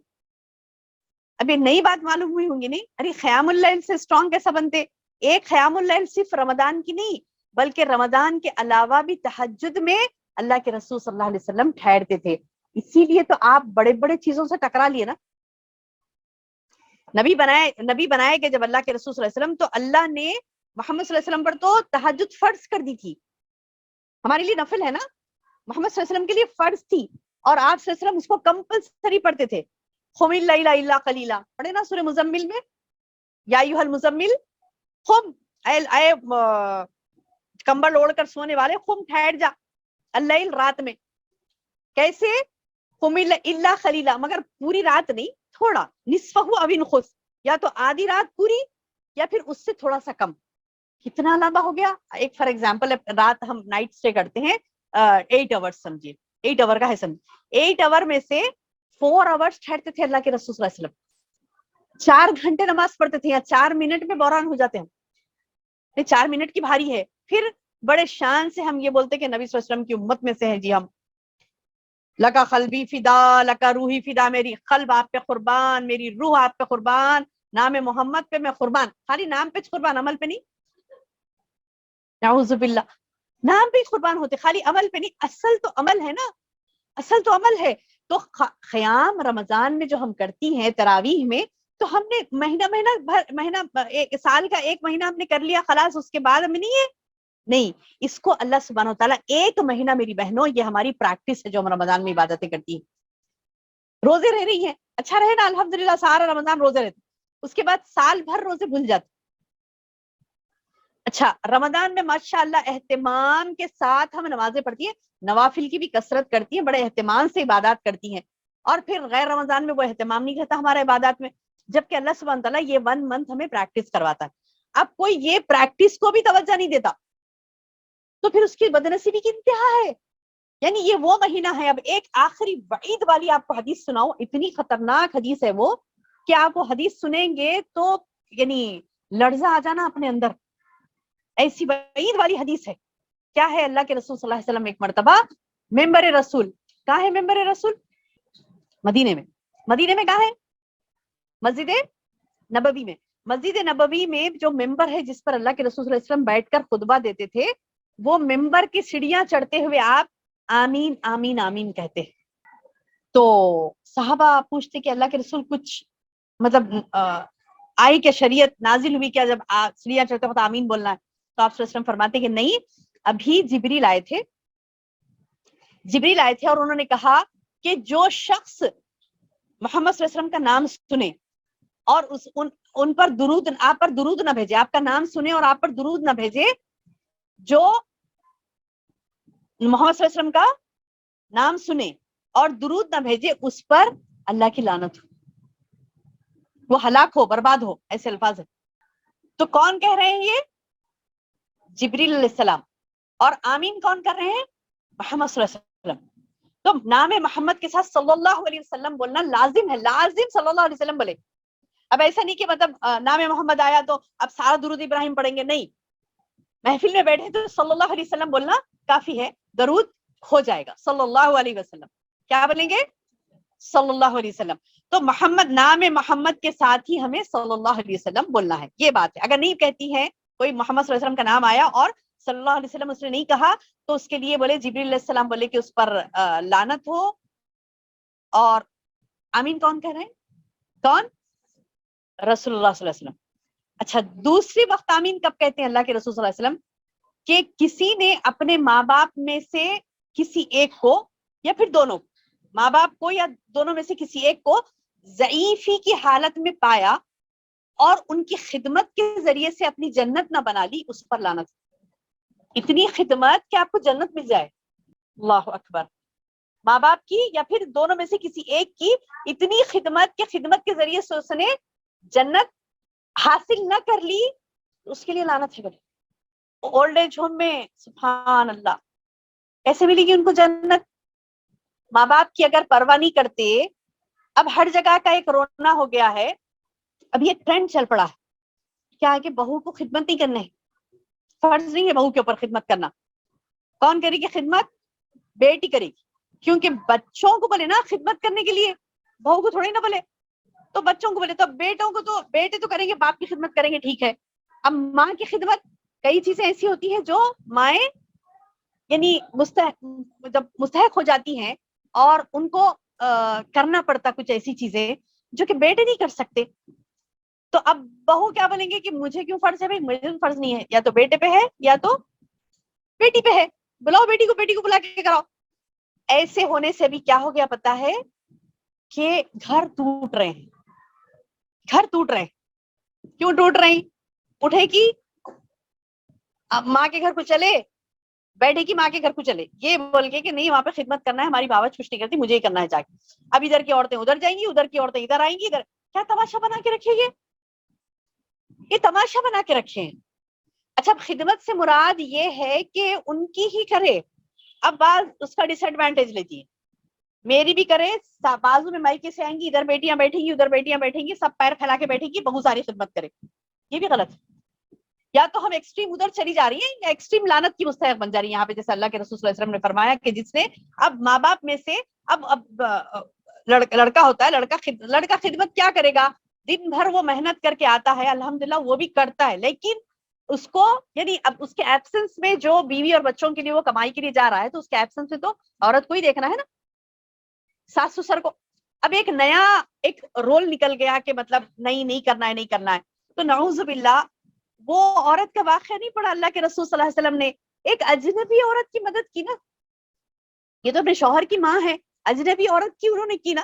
ابھی نئی بات معلوم ہوئی ہوں گی نہیں؟ ارے قیام اللیل سے اسٹرانگ کیسا بنتے؟ ایک قیام اللیل صرف رمضان کی نہیں بلکہ رمضان کے علاوہ بھی تہجد میں اللہ کے رسول صلی اللہ علیہ وسلم ٹھہرتے تھے۔ اسی لیے تو آپ بڑے بڑے چیزوں سے ٹکرا لیے نا، نبی بنائے کہ جب اللہ کے رسول صلی اللہ علیہ وسلم، تو اللہ نے محمد صلی اللہ علیہ وسلم پر تو تہجد فرض کر دی تھی، ہمارے لیے نفل ہے نا، محمد صلی اللہ علیہ وسلم کے لیے فرض تھی، اور آپ صلی اللہ علیہ وسلم اس کو کمپلسری پڑھتے تھے۔ قم اللیل الا قلیلا پڑھے نا سورہ مزمل میں، یا ایھا المزمل قم، اے کمبل اوڑھ کر سونے والے، قم ٹھہر جا، اللیل رات میں، کیسے؟ قم الا قلیلا، مگر پوری رات نہیں، تھوڑا، نصفہ او انقص، یا تو آدھی رات پوری یا پھر اس سے تھوڑا سا کم۔ کتنا لمبا ہو گیا؟ ایک فار ایگزامپل رات ہم نائٹ اسٹے کرتے ہیں 8 آورس، سمجھیے 8 آور کا ہے، سمجھیے 8 آور میں سے 4 آورس ٹھہرتے تھے اللہ کے رسول صلی اللہ علیہ وسلم، 4 گھنٹے نماز پڑھتے تھے، یا 4 منٹ میں بحران ہو جاتے ہیں، 4 منٹ کی بھاری ہے، پھر بڑے شان سے ہم یہ بولتے کہ نبی صلی اللہ علیہ وسلم کی امت میں سے ہیں جی ہم، لکا قلبی فدا، لکا روحی فدا، میری قلب آپ پہ قربان، میری روح آپ پہ قربان، نام محمد پہ میں قربان۔ خالی نام پہ قربان، عمل پہ نہیں، نعوذ باللہ، نام پہ قربان ہوتے، خالی عمل پہ نہیں، اصل تو عمل ہے نا، اصل تو عمل ہے۔ تو قیام رمضان میں جو ہم کرتی ہیں تراویح میں، تو ہم نے مہینہ سال کا 1 مہینہ ہم نے کر لیا خلاص، اس کے بعد ہمیں نہیں، اس کو اللہ سبحانہ و تعالیٰ 1 مہینہ، میری بہنوں یہ ہماری پریکٹس ہے جو ہم رمضان میں عبادتیں کرتی ہیں، روزے رہ رہی ہیں, اچھا رہے نا, الحمدللہ سارا رمضان روزے رہتے, اس کے بعد سال بھر روزے بھول جاتے. اچھا رمضان میں ماشاءاللہ اہتمام کے ساتھ ہم نمازیں پڑھتی ہیں, نوافل کی بھی کثرت کرتی ہیں, بڑے اہتمام سے عبادات کرتی ہیں, اور پھر غیر رمضان میں وہ اہتمام نہیں کرتا ہمارے عبادات میں, جبکہ اللہ سبحانہ تعالیٰ یہ 1 منتھ ہمیں پریکٹس کرواتا ہے. اب کوئی یہ پریکٹس کو بھی توجہ نہیں دیتا تو پھر اس کی بدنصیبی کی انتہا ہے. یعنی یہ وہ مہینہ ہے. اب ایک آخری وعید والی آپ کو حدیث سناؤ, اتنی خطرناک حدیث ہے وہ کہ آپ وہ حدیث سنیں گے تو یعنی لرزہ آ جانا اپنے اندر, ایسی وعید والی حدیث ہے. کیا ہے؟ اللہ کے رسول صلی اللہ علیہ وسلم ایک مرتبہ ممبر رسول, کہاں ہے ممبر رسول؟ مدینے میں. مدینے میں کہاں ہے؟ مسجد نبوی میں. مسجد نبوی میں جو ممبر ہے جس پر اللہ کے رسول صلی اللہ علیہ وسلم بیٹھ کر خطبہ دیتے تھے, وہ ممبر کی سیڑھیاں چڑھتے ہوئے آپ آمین آمین آمین کہتے. تو صحابہ پوچھتے کہ اللہ کے رسول کچھ مطلب آئی کہ شریعت نازل ہوئی کیا جب سیڑھیاں چڑھتے وقت آمین بولنا ہے؟ تو آپ صلی اللہ علیہ وسلم فرماتے کہ نہیں, ابھی جبریل آئے تھے, جبریل آئے تھے اور انہوں نے کہا کہ جو شخص محمد صلی اللہ علیہ وسلم کا نام سنے اور ان پر درود, آپ پر درود نہ بھیجے, آپ کا نام سنے اور آپ پر درود نہ بھیجے, جو محمد صلی اللہ علیہ وسلم کا نام سنے اور درود نہ بھیجے, اس پر اللہ کی لعنت ہو, وہ ہلاک ہو, برباد ہو, ایسے الفاظ ہیں. تو کون کہہ رہے ہیں؟ یہ جبریل علیہ السلام. اور آمین کون کر رہے ہیں؟ محمد صلی اللہ علیہ وسلم. تو نام محمد کے ساتھ صلی اللہ علیہ وسلم بولنا لازم ہے, لازم صلی اللہ علیہ وسلم بولے. اب ایسا نہیں کہ مطلب نام محمد آیا تو اب سارا درود ابراہیم پڑھیں گے, نہیں, محفل میں بیٹھے تو صلی اللہ علیہ وسلم بولنا کافی ہے, درود ہو جائے گا صلی اللہ علیہ وسلم. کیا بولیں گے؟ صلی اللہ علیہ وسلم. تو محمد, نام محمد کے ساتھ ہی ہمیں صلی اللہ علیہ وسلم بولنا ہے, یہ بات ہے. اگر نہیں کہتی ہے کوئی محمد صلی اللہ علیہ وسلم کا نام آیا اور صلی اللہ علیہ وسلم اس نے نہیں کہا, تو اس کے لیے بولے جبریل علیہ السلام بولے کہ اس پر لعنت ہو. اور آمین کون کہہ رہے ہیں؟ کون؟ رسول اللہ صلی اللہ علیہ وسلم. اچھا, دوسری وقت آمین کب کہتے ہیں اللہ کے رسول صلی اللہ علیہ وسلم؟ کہ کسی نے اپنے ماں باپ میں سے کسی ایک کو, یا پھر دونوں, ماں باپ کو یا دونوں میں سے کسی ایک کو ضعیفی کی حالت میں پایا اور ان کی خدمت کے ذریعے سے اپنی جنت نہ بنا لی, اس پر لعنت. اتنی خدمت کہ آپ کو جنت مل جائے, اللہ اکبر. ماں باپ کی یا پھر دونوں میں سے کسی ایک کی اتنی خدمت کہ خدمت کے ذریعے سے اس نے جنت حاصل نہ کر لی, اس کے لیے لعنت ہے. اولڈ ایج ہوم میں سبحان اللہ کیسے ملے گی ان کو جنت؟ ماں باپ کی اگر پرواہ نہیں کرتے. اب ہر جگہ کا ایک رونا ہو گیا ہے, اب یہ ٹرینڈ چل پڑا ہے, کیا ہے کہ بہو کو خدمت نہیں کرنا ہے, فرض نہیں ہے بہو کے اوپر خدمت کرنا. کون کرے گی خدمت؟ بیٹی کرے گی, کیونکہ بچوں کو بولے نا خدمت کرنے کے لیے, بہو کو تھوڑی نہ بولے. تو بچوں کو بولے, تو بیٹوں کو تو بیٹے تو کریں گے, باپ کی خدمت کریں گے, ٹھیک ہے. اب ماں کی خدمت, کئی چیزیں ایسی ہوتی ہیں جو مائیں یعنی مستحق ہو جاتی ہیں اور ان کو کرنا پڑتا کچھ ایسی چیزیں جو کہ بیٹے نہیں کر سکتے. تو اب بہو کیا بولیں گے کہ مجھے کیوں فرض ہے؟ بھائی مجھے فرض نہیں ہے, یا تو بیٹے پہ ہے یا تو بیٹی پہ ہے, بلاؤ بیٹی کو بلا کے کراؤ. ایسے ہونے سے بھی کیا ہو گیا پتا ہے کہ گھر ٹوٹ رہے ہیں, گھر ٹوٹ رہے ہیں. کیوں ٹوٹ رہے ہیں؟ اٹھے کی اب ماں کے گھر کو چلے, بیٹھے کی ماں کے گھر کو چلے, یہ بول کے کہ نہیں وہاں پہ خدمت کرنا ہے, ہماری باوچ کچھ نہیں کرتی, مجھے ہی کرنا ہے جا کے. اب ادھر کی عورتیں ادھر جائیں گی, ادھر کی عورتیں ادھر آئیں گی. ادھر کیا تماشا بنا کے رکھے, یہ تماشا بنا کے رکھے ہیں. اچھا, خدمت سے مراد یہ ہے کہ ان کی ہی کرے. اب بعض اس کا ڈس ایڈوانٹیج لیتی ہے, میری بھی کرے, بازو میں مائکے سے آئیں گی, ادھر بیٹیاں بیٹھیں گی, ادھر بیٹیاں بیٹھیں گی, سب پیر پھیلا کے بیٹھیں گی, بہت ساری خدمت کرے. یہ بھی غلط ہے. یا تو ہم ایکسٹریم ادھر چلی جا رہی ہیں یا ایکسٹریم لعنت کی مستحق بن جا رہی ہیں یہاں پہ, جیسے اللہ کے رسول صلی اللہ علیہ وسلم نے فرمایا کہ جس نے اب ماں باپ میں سے اب لڑکا ہوتا ہے, لڑکا خدمت کیا کرے گا؟ دن بھر وہ محنت کر کے آتا ہے, الحمدللہ وہ بھی کرتا ہے, لیکن اس کو یعنی اب اس کے ایبسنس میں جو بیوی اور بچوں کے لیے وہ کمائی کے لیے جا رہا ہے, تو اس کے ایبسنس میں تو عورت کو ہی دیکھنا ہے نا, ساس سسر کو. اب ایک نیا ایک رول نکل گیا کہ مطلب نہیں کرنا ہے, نہیں کرنا ہے. تو نعوذ باللہ وہ عورت کا واقعہ نہیں پڑا اللہ کے رسول صلی اللہ علیہ وسلم نے, ایک اجنبی عورت کی مدد کی نا. یہ تو اپنے شوہر کی ماں ہے, اجنبی عورت کی انہوں نے کی نا.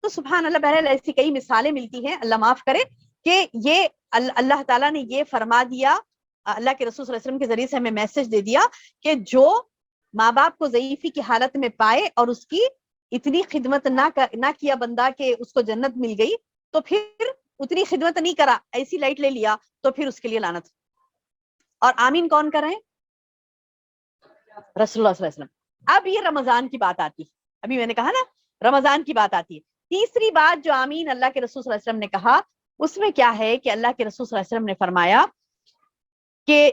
تو سبحان اللہ، بہرحال ایسی کئی مثالیں ملتی ہیں، اللہ معاف کرے، کہ یہ اللہ تعالیٰ نے یہ فرما دیا، اللہ کے رسول صلی اللہ علیہ وسلم کے ذریعے سے ہمیں میسج دے دیا کہ جو ماں باپ کو ضعیفی کی حالت میں پائے اور اس کی اتنی خدمت نہ کیا بندہ کہ اس کو جنت مل گئی، تو پھر اتنی خدمت نہیں کرا، ایسی لائٹ لے لیا، تو پھر اس کے لیے لعنت۔ اور آمین کون کر رہے ہیں؟ رسول اللہ صلی اللہ علیہ وسلم۔ اب یہ رمضان کی بات آتی ہے، ابھی میں نے کہا نا رمضان کی بات آتی ہے۔ تیسری بات جو آمین اللہ کے رسول صلی اللہ علیہ وسلم نے کہا، اس میں کیا ہے کہ اللہ کے رسول صلی اللہ علیہ وسلم نے فرمایا کہ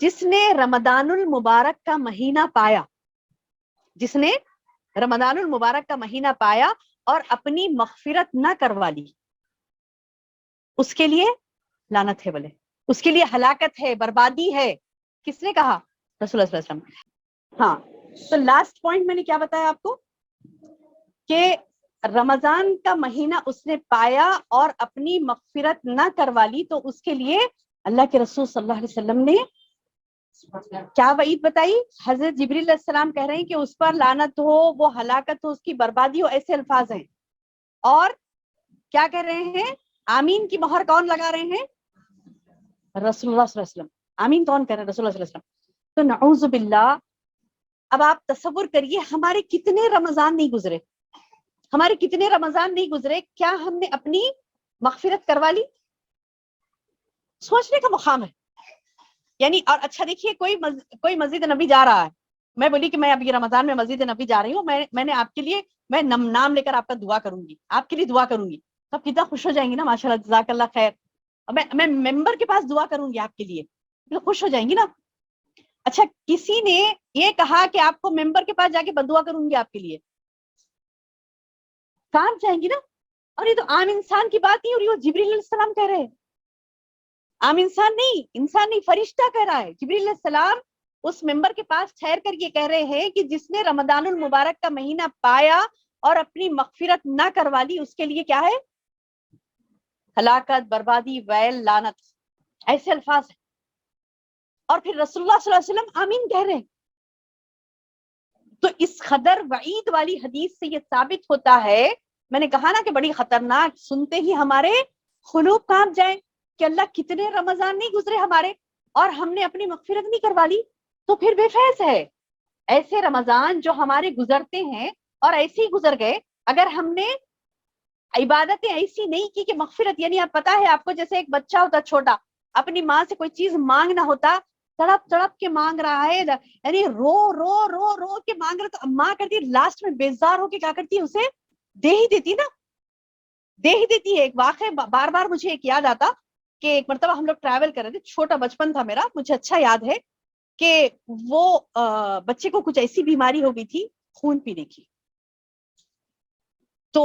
جس نے رمضان المبارک کا مہینہ پایا، جس نے رمضان المبارک کا مہینہ پایا اور اپنی مغفرت نہ کروا لی، اس کے لیے لعنت ہے، بولے اس کے لیے ہلاکت ہے، بربادی ہے۔ کس نے کہا؟ رسول اللہ صلی اللہ علیہ وسلم۔ ہاں، تو لاسٹ پوائنٹ میں نے کیا بتایا آپ کو کہ رمضان کا مہینہ اس نے پایا اور اپنی مغفرت نہ کروا لی، تو اس کے لیے اللہ کے رسول صلی اللہ علیہ وسلم نے کیا وعید بتائی؟ حضرت جبریل علیہ السلام کہہ رہے ہیں کہ اس پر لعنت ہو، وہ ہلاکت ہو، اس کی بربادی ہو، ایسے الفاظ ہیں۔ اور کیا کہہ رہے ہیں؟ آمین کی مہر کون لگا رہے ہیں؟ رسول اللہ صلی اللہ علیہ وسلم۔ آمین کون کہہ رہے ہیں؟ رسول اللہ صلی اللہ علیہ وسلم۔ تو نعوذ باللہ، اب آپ تصور کریے ہمارے کتنے رمضان نہیں گزرے، ہمارے کتنے رمضان نہیں گزرے، کیا ہم نے اپنی مغفرت کروا لی؟ سوچنے کا مقام ہے یعنی۔ اور اچھا دیکھیے، کوئی مسجد نبی جا رہا ہے، میں بولی کہ میں اب یہ رمضان میں مسجد نبی جا رہی ہوں، میں نے آپ کے لیے، میں نام لے کر آپ کا دعا کروں گی، آپ کے لیے دعا کروں گی، تو آپ کتنا خوش ہو جائیں گی نا، ماشاء اللہ، جزاک اللہ خیر۔ میں ممبر کے پاس دعا کروں گی آپ کے لیے، خوش ہو جائیں گی نا۔ اچھا، کسی نے یہ کہا کہ آپ کو ممبر کے پاس جا کے بدعا کروں گی آپ کے لیے، کہاں جائیں گی نا۔ اور یہ تو عام انسان کی بات نہیں، اور یہ جبریل علیہ السلام کہہ رہے ہیں، عام انسان نہیں، فرشتہ کہہ رہا ہے۔ جبریل علیہ السلام اس ممبر کے پاس ٹھہر کر یہ کہہ رہے ہیں کہ جس نے رمضان المبارک کا مہینہ پایا اور اپنی مغفرت نہ کروا لی، اس کے لیے کیا ہے؟ ہلاکت، بربادی، ویل، لعنت، ایسے الفاظ ہیں۔ اور پھر رسول اللہ صلی اللہ علیہ وسلم آمین کہہ رہے ہیں۔ تو اس قدر وعید والی حدیث سے یہ ثابت ہوتا ہے، میں نے کہا نا کہ بڑی خطرناک، سنتے ہی ہمارے قلوب کانپ جائیں کہ اللہ کتنے رمضان نہیں گزرے ہمارے اور ہم نے اپنی مغفرت نہیں کروا لی، تو پھر بے فیض ہے۔ ایسے رمضان جو ہمارے گزرتے ہیں اور ایسے ہی گزر گئے، اگر ہم نے عبادتیں ایسی نہیں کی کہ مغفرت، یعنی آپ پتا ہے آپ کو، جیسے ایک بچہ ہوتا چھوٹا، اپنی ماں سے کوئی چیز مانگنا ہوتا، تڑپ تڑپ کے مانگ رہا ہے، یعنی رو رو رو رو کے مانگ رہا، تو ماں کرتی ہے لاسٹ میں بیزار ہو کے کیا کرتی ہے؟ اسے دے ہی دیتی نا، دے ہی دیتی ہے۔ ایک واقعہ بار بار مجھے ایک یاد آتا کہ ایک مرتبہ ہم لوگ ٹریول کر رہے تھے، چھوٹا بچپن تھا میرا، مجھے اچھا یاد ہے کہ وہ بچے کو کچھ ایسی بیماری ہو گئی تھی خون پینے کی، تو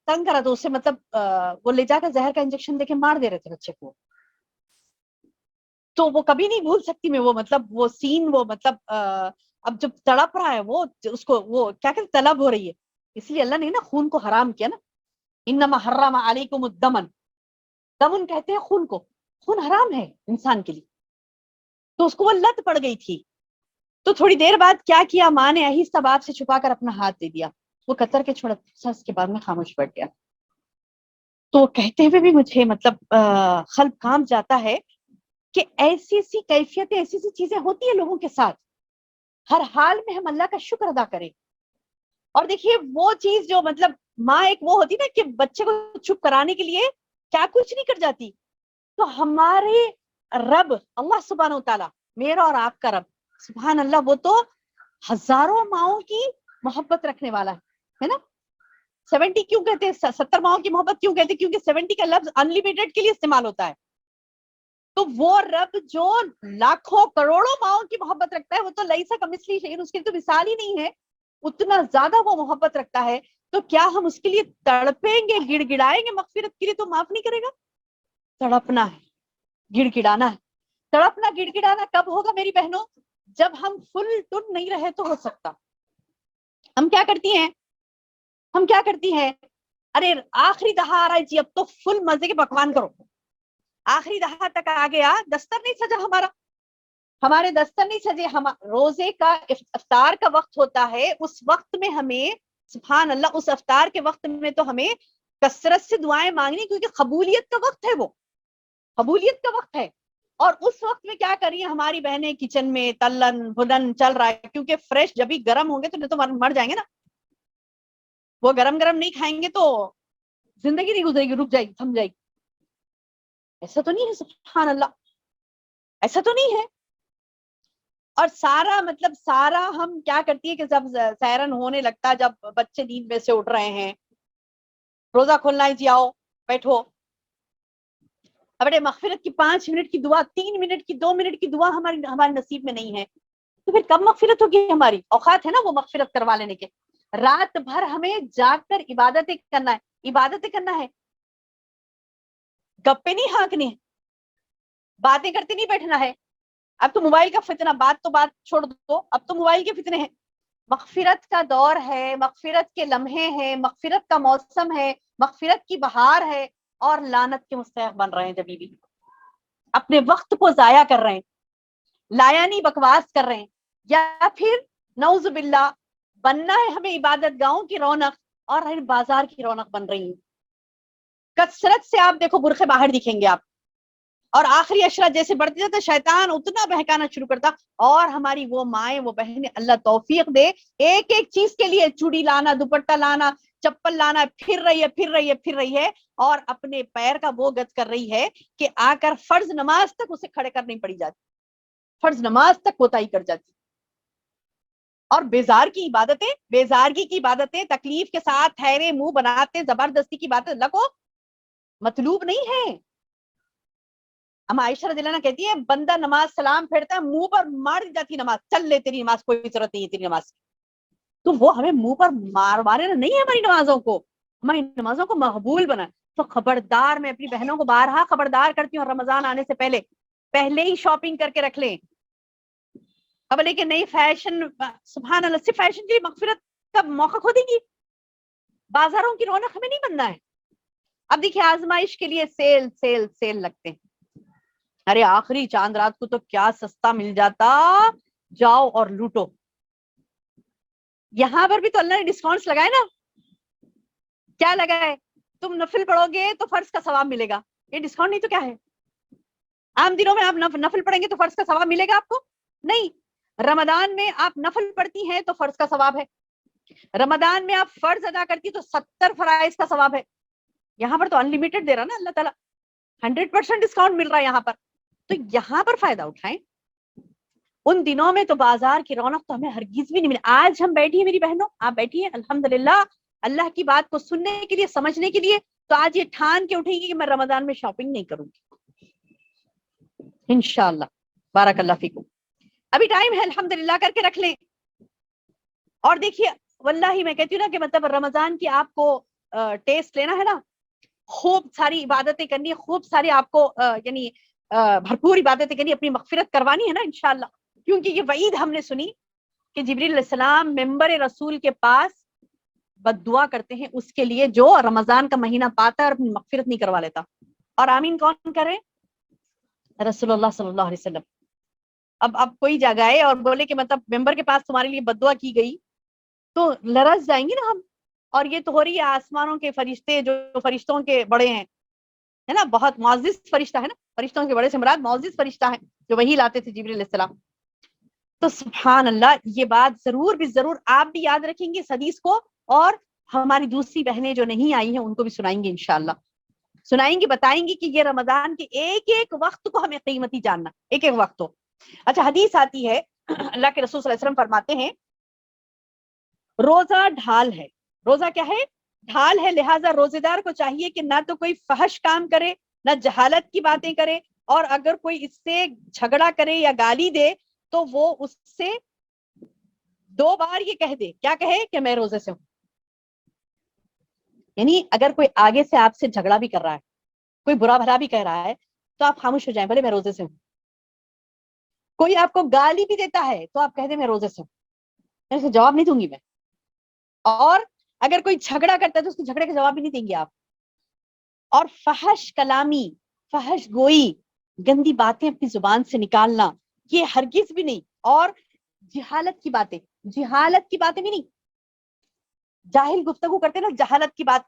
تنگ کرا، تو اسے مطلب وہ لے جا کر زہر کا انجیکشن دے کے مار دے رہے تھے بچے کو۔ تو وہ کبھی نہیں بھول سکتی میں، وہ مطلب وہ سین، وہ مطلب اب جب تڑپ رہا ہے وہ، اس کو وہ کیا کہتے، طلب ہو رہی ہے، اس لیے اللہ نے نا خون کو حرام کیا نا، انما حرم علیکم الدمن، دمن کہتے ہیں خون کو، خون حرام ہے انسان کے لیے۔ تو اس کو وہ لت پڑ گئی تھی، تو تھوڑی دیر بعد کیا کیا ماں نے، آہستہ باپ سے چھپا کر اپنا ہاتھ دے دیا، وہ قطر کے چھوڑا، اس کے بعد میں خاموش بیٹھ گیا۔ تو کہتے ہوئے بھی مجھے مطلب قلب کانپ جاتا ہے کہ ایسی ایسی کیفیتیں، ایسی ایسی چیزیں ہوتی ہیں لوگوں کے ساتھ، ہر حال میں ہم اللہ کا شکر ادا کریں۔ اور دیکھیے وہ چیز جو مطلب ماں ایک وہ ہوتی نا کہ بچے کو چپ کرانے کے لیے کیا کچھ نہیں کر جاتی، تو ہمارے رب اللہ سبحانہ و تعالیٰ، میرا اور آپ کا رب سبحان اللہ، وہ تو ہزاروں ماؤں کی محبت رکھنے والا ہے نا۔ 70 کیوں کہتے ہیں، 70 ماؤں کی محبت کیوں کہتے ہیں؟ کیونکہ 70 کا لفظ انلیمیٹڈ کے لیے استعمال ہوتا ہے۔ تو وہ رب جو لاکھوں کروڑوں ماؤں کی محبت رکھتا ہے، وہ تو لیسا کمثلہ شیء، اس کی تو مثال ہی نہیں ہے، اتنا زیادہ وہ محبت رکھتا ہے، تو کیا ہم اس کے لیے تڑپیں گے، گڑ گڑائیں گے مغفرت کے لیے تو معاف نہیں کرے گا؟ تڑپنا ہے، گڑ گڑانا ہے۔ تڑپنا گڑ گڑانا کب ہوگا میری بہنوں؟ جب ہم فل ٹن نہیں رہے تو ہو سکتا۔ ہم کیا کرتی ہیں، ارے آخری دہا آ رہا ہے جی، اب تو فل مزے کے پکوان کرو، آخری دہا تک آ گیا، دستر نہیں سجا ہمارے دستر نہیں سجے، روزے کا افطار کا وقت ہوتا ہے، اس وقت میں ہمیں سبحان اللہ. اس افطار کے وقت میں تو ہمیں کثرت سے دعائیں مانگنی، کیونکہ قبولیت کا وقت ہے، وہ قبولیت کا وقت ہے. اور اس وقت میں کیا کریے ہماری بہنیں کچن میں تلن بھنن چل رہا ہے، کیونکہ فریش جب ہی گرم ہوں گے تو مر جائیں گے نا. وہ گرم گرم نہیں کھائیں گے تو زندگی نہیں گزرے گی، رک جائے گی، تھم جائے گی. ایسا تو نہیں ہے سبحان اللہ، ایسا تو نہیں ہے. اور سارا ہم کیا کرتی ہے کہ جب سیرن ہونے لگتا، جب بچے نیند میں سے اٹھ رہے ہیں، روزہ کھولنا ہے جی، آؤ بیٹھو. اپنے مغفرت کی 5 منٹ کی دعا، 3 منٹ کی، 2 منٹ کی دعا ہمارے نصیب میں نہیں ہے تو پھر کب مغفرت ہوگی؟ ہماری اوقات ہے نا وہ مغفرت کروا لینے کے. رات بھر ہمیں جاگ کر عبادتیں کرنا ہے، گپے نہیں ہانکنے، باتیں کرتے نہیں بیٹھنا ہے. اب تو موبائل کا فتنہ، بات چھوڑ دو، اب تو موبائل کے فتنے ہیں. مغفرت کا دور ہے، مغفرت کے لمحے ہیں، مغفرت کا موسم ہے، مغفرت کی بہار ہے، اور لعنت کے مستحق بن رہے ہیں. جبھی بھی اپنے وقت کو ضائع کر رہے ہیں، لایانی بکواس کر رہے ہیں، یا پھر نعوذ باللہ بننا ہے ہمیں عبادت گاہوں کی رونق اور بازار کی رونق بن رہی ہیں. کثرت سے آپ دیکھو برقعے باہر دکھیں گے آپ، اور آخری اشرا جیسے بڑھتے جاتا شیطان اتنا بہکانا شروع کرتا. اور ہماری وہ مائیں، وہ بہنیں، اللہ توفیق دے، ایک ایک چیز کے لیے چوڑی لانا، دوپٹہ لانا، چپل لانا، پھر رہی ہے اور اپنے پیر کا وہ گز کر رہی ہے کہ آ کر فرض نماز تک اسے کھڑے کرنی پڑی جاتی، فرض نماز تک کوتاہی کر جاتی. اور بیزارگی کی عبادتیں تکلیف کے ساتھ ٹھہرے منہ بناتے زبردستی کی باتیں اللہ کو مطلوب نہیں ہے. اما عائشہ رضی اللہ عنہا کہتی ہے بندہ نماز سلام پھیرتا ہے، منہ پر مار دی جاتی نماز، چل لے تیری نماز، کوئی ضرورت نہیں ہے تیری نماز کی. تو وہ ہمیں منہ پر ماروانے نہیں ہے ہماری نمازوں کو، ہماری نمازوں کو مقبول بنائے. تو خبردار، میں اپنی بہنوں کو بارہا خبردار کرتی ہوں، رمضان آنے سے پہلے ہی شاپنگ کر کے رکھ لیں. اب لیکن نہیں فیشن، سبحان اللہ، صرف فیشن کی مغفرت کا موقع کھو دیں گی. بازاروں کی رونق ہمیں نہیں بننا ہے. اب دیکھیے آزمائش کے لیے سیل لگتے ہیں. ارے آخری چاند رات کو تو کیا سستا مل جاتا، جاؤ اور لوٹو. یہاں پر بھی تو اللہ نے ڈسکاؤنٹس لگائے نا. کیا لگائے؟ تم نفل پڑھو گے تو فرض کا ثواب ملے گا. یہ ڈسکاؤنٹ نہیں تو کیا ہے؟ عام دنوں میں آپ نفل پڑھیں گے تو فرض کا ثواب ملے گا آپ کو؟ نہیں. رمضان میں آپ نفل پڑھتی ہیں تو فرض کا ثواب ہے. رمضان میں آپ فرض ادا کرتی تو 70 فرائض کا ثواب ہے. یہاں پر تو انلمیٹڈ دے رہا نا اللہ تعالیٰ، 100% ڈسکاؤنٹ مل رہا ہے یہاں پر. تو یہاں پر فائدہ اٹھائیں. ان دنوں میں تو بازار کی رونق تو ہمیں ہرگز بھی نہیں ملی. آج ہم بیٹھی ہیں میری بہنوں، آپ بیٹھی ہیں الحمدللہ اللہ کی بات کو سننے کے لیے، سمجھنے کے لیے. تو آج یہ ٹھان کے اٹھیں گی کہ میں رمضان میں شاپنگ نہیں کروں گی انشاءاللہ. بارک اللہ فیکم. ابھی ٹائم ہے الحمدللہ، کر کے رکھ لیں. اور دیکھیے واللہ میں کہتی ہوں نا کہ مطلب رمضان کی آپ کو ٹیسٹ لینا ہے نا، خوب ساری عبادتیں کرنی ہے، خوب ساری آپ کو یعنی بھرپور عبادتیں کرنی، اپنی مغفرت کروانی ہے نا انشاءاللہ. کیونکہ یہ وعید ہم نے سنی کہ جبریل علیہ السلام ممبر رسول کے پاس بد دعا کرتے ہیں اس کے لیے جو رمضان کا مہینہ پاتا ہے اور اپنی مغفرت نہیں کروا لیتا. اور آمین کون کرے؟ رسول اللہ صلی اللہ علیہ وسلم. اب کوئی جگائے اور بولے کہ مطلب ممبر کے پاس تمہارے لیے بد دعا کی گئی تو لرز جائیں گے نا ہم. اور یہ تو ہو رہی ہے آسمانوں کے فرشتے جو فرشتوں کے بڑے ہیں، ہے نا، بہت معزز فرشتہ ہے نا. فرشتوں کے بڑے سے مراد معزز فرشتہ ہے جو وہی لاتے تھے جبریل علیہ السلام. تو سبحان اللہ، یہ بات ضرور بھی ضرور آپ بھی یاد رکھیں گے اس حدیث کو، اور ہماری دوسری بہنیں جو نہیں آئی ہیں ان کو بھی سنائیں گے انشاءاللہ. سنائیں گی، بتائیں گی کہ یہ رمضان کے ایک ایک وقت کو ہمیں قیمتی جاننا، ایک ایک وقت کو. اچھا حدیث آتی ہے، اللہ کے رسول صلی اللہ علیہ وسلم فرماتے ہیں روزہ ڈھال ہے. روزہ کیا ہے؟ ڈھال ہے. لہٰذا روزے دار کو چاہیے کہ نہ تو کوئی فحش کام کرے، نہ جہالت کی باتیں کرے، اور اگر کوئی اس سے جھگڑا کرے یا گالی دے تو وہ اس سے 2 بار یہ کہہ دے. کیا کہے؟ کہ میں روزے سے ہوں. یعنی اگر کوئی آگے سے آپ سے جھگڑا بھی کر رہا ہے، کوئی برا بھلا بھی کہہ رہا ہے، تو آپ خاموش ہو جائیں، بھلے میں روزے سے ہوں. کوئی آپ کو گالی بھی دیتا ہے تو آپ کہہ دیں میں روزے سے ہوں، میں اسے جواب نہیں دوں گی میں. اور اگر کوئی جھگڑا کرتا ہے تو اس کے جھگڑے کا جواب بھی نہیں دیں گے آپ. اور فحش کلامی، فحش گوئی، گندی باتیں اپنی زبان سے نکالنا، یہ ہرگز بھی نہیں. اور جہالت کی باتیں بھی نہیں. جاہل گفتگو کرتے نا جہالت کی بات,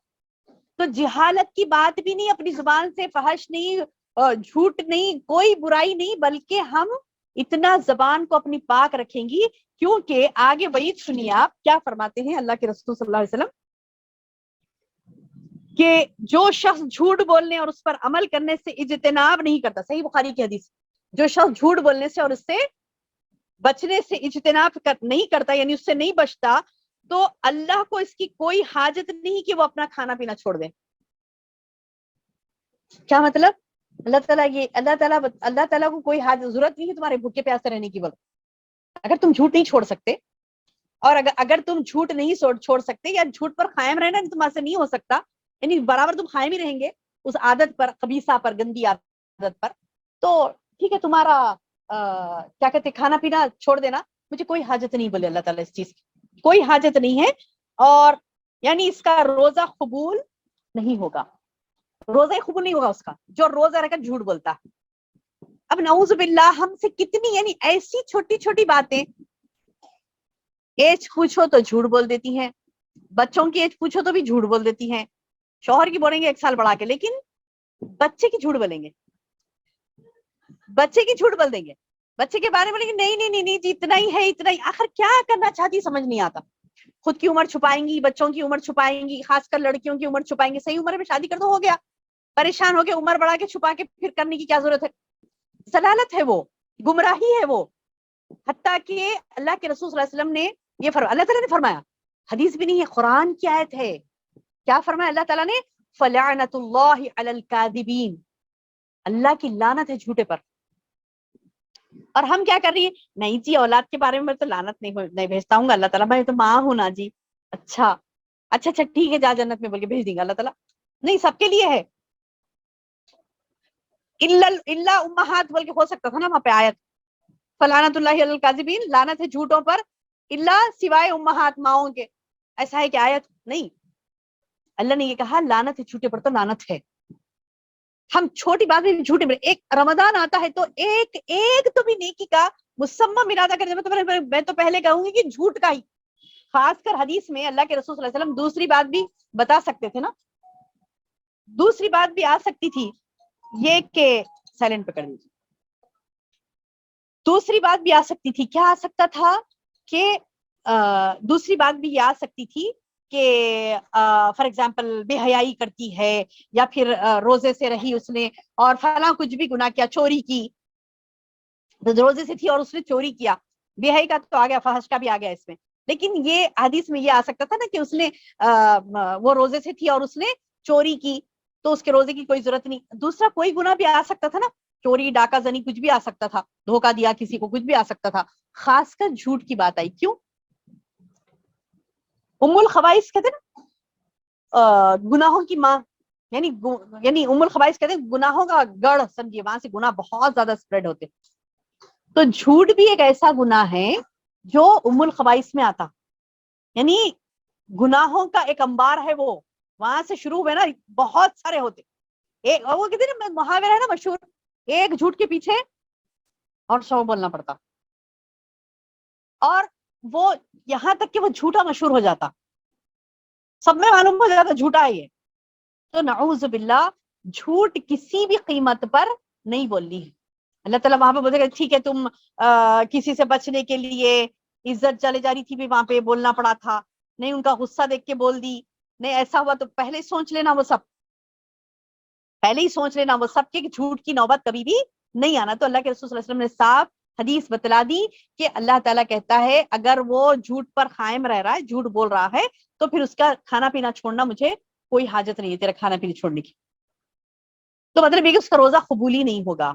تو جہالت کی بات بھی نہیں, اپنی زبان سے فحش نہیں, جھوٹ نہیں, کوئی برائی نہیں, بلکہ ہم اتنا زبان کو اپنی پاک رکھیں گی. کیونکہ آگے وعید سنیے آپ کیا فرماتے ہیں اللہ کے رسول صلی اللہ علیہ وسلم, کہ جو شخص جھوٹ بولنے اور اس پر عمل کرنے سے اجتناب نہیں کرتا, صحیح بخاری کی حدیث, جو شخص جھوٹ بولنے سے اور اس سے بچنے سے اجتناب نہیں کرتا, یعنی اس سے نہیں بچتا, تو اللہ کو اس کی کوئی حاجت نہیں کہ وہ اپنا کھانا پینا چھوڑ دے. کیا مطلب؟ اللہ تعالیٰ کو کوئی ضرورت نہیں ہے تمہارے بھوکے پیاسے رہنے کی. اگر تم جھوٹ نہیں چھوڑ سکتے, اور اگر تم جھوٹ نہیں چھوڑ سکتے یا جھوٹ پر قائم رہنا تمہارے سے نہیں ہو سکتا, یعنی برابر تم قائم ہی رہیں گے اس عادت پر, خبیثہ پر, گندی عادت پر, تو ٹھیک ہے تمہارا کیا کہتے کھانا پینا چھوڑ دینا, مجھے کوئی حاجت نہیں, بولے اللہ تعالیٰ اس چیز کی کوئی حاجت نہیں ہے. اور یعنی اس کا روزہ قبول نہیں ہوگا, روزہ قبول نہیں ہوگا اس کا جو روزہ رہ کر جھوٹ بولتا. اب نعوذ باللہ ہم سے کتنی یعنی ایسی چھوٹی چھوٹی باتیں, ایج پوچھو تو جھوٹ بول دیتی ہیں, بچوں کی ایج پوچھو تو بھی جھوٹ بول دیتی ہیں, شوہر کی بولیں گے 1 سال بڑھا کے, لیکن بچے کی جھوٹ بولیں گے, بچے کی جھوٹ بول دیں گے, بچے کے بارے میں بولیں گے نہیں نہیں نہیں جی اتنا ہی ہے, اتنا ہی. آخر کیا کرنا چاہتی سمجھ نہیں آتا. خود کی عمر چھپائیں گی, بچوں کی عمر چھپائیں گی, خاص کر لڑکیوں کی عمر چھپائیں گی. صحیح عمر میں شادی کر دو, ہو گیا, پریشان ہو کے عمر بڑھا کے چھپا کے پھر کرنے کی کیا ضرورت ہے؟ ضلالت ہے وہ, گمراہی ہے وہ. حتیٰ کہ اللہ کے رسول صلی اللہ علیہ وسلم نے یہ اللہ تعالیٰ نے فرمایا, حدیث بھی نہیں ہے, قرآن کی آیت ہے, کیا فرمایا اللہ تعالیٰ نے؟ فلعنت اللہ علی الکاذبین, اللہ کی لعنت ہے جھوٹے پر. اور ہم کیا کر رہی ہیں, نہیں جی اولاد کے بارے میں تو لعنت نہیں بھیجتا ہوں گا اللہ تعالیٰ, میں تو ماں ہوں نا جی. اچھا ٹھیک ہے, جا جنت میں بول کے بھیج دیں گا اللہ تعالیٰ. نہیں, سب کے لیے ہے. الا امہات بول کے ہو سکتا تھا نا وہاں پہ آیت, فلعنت اللہ علی الکاذبین, لعنت ہے جھوٹوں پر, الا سوائے امہات ماؤں کے. ایسا ہے کہ آیت نہیں, اللہ نے یہ کہا لعنت ہے جھوٹے پر, تو لعنت ہے. ہم چھوٹی بات میں جھوٹے میں, ایک رمضان آتا ہے تو ایک تو بھی نیکی کا مصمم ارادہ کرنے, میں تو پہلے کہوں گی کہ جھوٹ کا ہی, خاص کر حدیث میں اللہ کے رسول صلی اللہ علیہ وسلم دوسری بات بھی بتا سکتے تھے نا, دوسری بات بھی آ سکتی تھی, یہ کہ سائلنٹ پہ کر دیجیے. دوسری بات بھی آ سکتی تھی, کیا آ سکتا تھا کہ دوسری بات بھی یہ آ سکتی تھی کہ فار ایگزامپل بے حیائی کرتی ہے, یا پھر روزے سے رہی اس نے اور فلاں کچھ بھی گناہ کیا, چوری کی, روزے سے تھی اور اس نے چوری کیا, بے حیائی کا تو آ گیا, فحش کا بھی آ گیا اس میں. لیکن یہ حدیث میں یہ آ سکتا تھا نا کہ اس نے وہ روزے سے تھی اور اس نے چوری کی, تو اس کے روزے کی کوئی ضرورت نہیں. دوسرا کوئی گناہ بھی آ سکتا تھا نا, چوری, ڈاکہ زنی, کچھ بھی آ سکتا تھا, دھوکہ دیا کسی کو, کچھ بھی آ سکتا تھا. خاص کر جھوٹ کی بات آئی, کیوں؟ ام الخبائث کہتے نا گناہوں کی ماں, یعنی ام الخبائث کہتے ہیں گناہوں کا گڑھ, سمجھیے وہاں سے گناہ بہت زیادہ سپریڈ ہوتے. تو جھوٹ بھی ایک ایسا گناہ ہے جو ام الخبائث میں آتا, یعنی گناہوں کا ایک انبار ہے, وہ وہاں سے شروع ہوئے نا, بہت سارے ہوتے. ایک وہ کہتے ہیں نا محاورہ ہے نا مشہور, ایک جھوٹ کے پیچھے اور 100 بولنا پڑتا, اور وہ یہاں تک کہ وہ جھوٹا مشہور ہو جاتا, سب میں معلوم ہو جاتا جھوٹا ہے یہ. تو نعوذ باللہ جھوٹ کسی بھی قیمت پر نہیں بولنی ہے. اللہ تعالیٰ وہاں پہ بولے گا ٹھیک ہے تم کسی سے بچنے کے لیے عزت چلے جا رہی تھی بھی وہاں پہ بولنا پڑا تھا, نہیں ان کا غصہ دیکھ کے بول دی, نہیں ایسا ہوا تو پہلے ہی سوچ لینا, وہ سب پہلے ہی سوچ لینا, وہ سب کے جھوٹ کی نوبت کبھی بھی نہیں آنا. تو اللہ کے رسول صلی اللہ علیہ وسلم نے صاف حدیث بتلا دی کہ اللہ تعالیٰ کہتا ہے اگر وہ جھوٹ پر قائم رہ رہا ہے, جھوٹ بول رہا ہے, تو پھر اس کا کھانا پینا چھوڑنا مجھے کوئی حاجت نہیں ہے تیرا کھانا پینا چھوڑنے کی. تو مطلب یہ کہ اس کا روزہ قبول ہی نہیں ہوگا.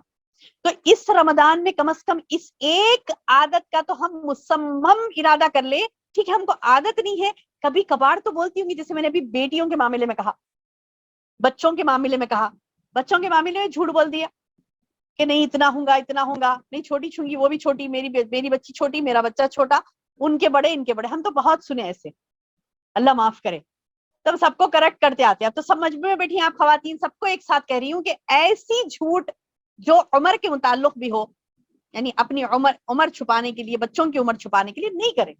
تو اس رمضان میں کم از کم اس ایک عادت کا تو ہم مصمم ارادہ کر لے. ٹھیک ہے ہم کو عادت نہیں ہے, کبھی کبھار تو بولتی ہوں گی, جیسے میں نے ابھی بیٹیوں کے معاملے میں کہا, بچوں کے معاملے میں کہا, بچوں کے معاملے میں جھوٹ بول دیا کہ نہیں اتنا ہوں گا, نہیں چھوٹی چھونگی, وہ بھی چھوٹی, میری بچی چھوٹی, میرا بچہ چھوٹا, ان کے بڑے, ان کے بڑے. ہم تو بہت سنے ایسے, اللہ معاف کرے. تب سب کو کریکٹ کرتے آتے ہیں. اب تو سب مجمع میں بیٹھی ہیں آپ خواتین, سب کو ایک ساتھ کہہ رہی ہوں کہ ایسی جھوٹ جو عمر کے متعلق بھی ہو, یعنی اپنی عمر چھپانے کے لیے, بچوں کی عمر چھپانے کے لیے نہیں کریں.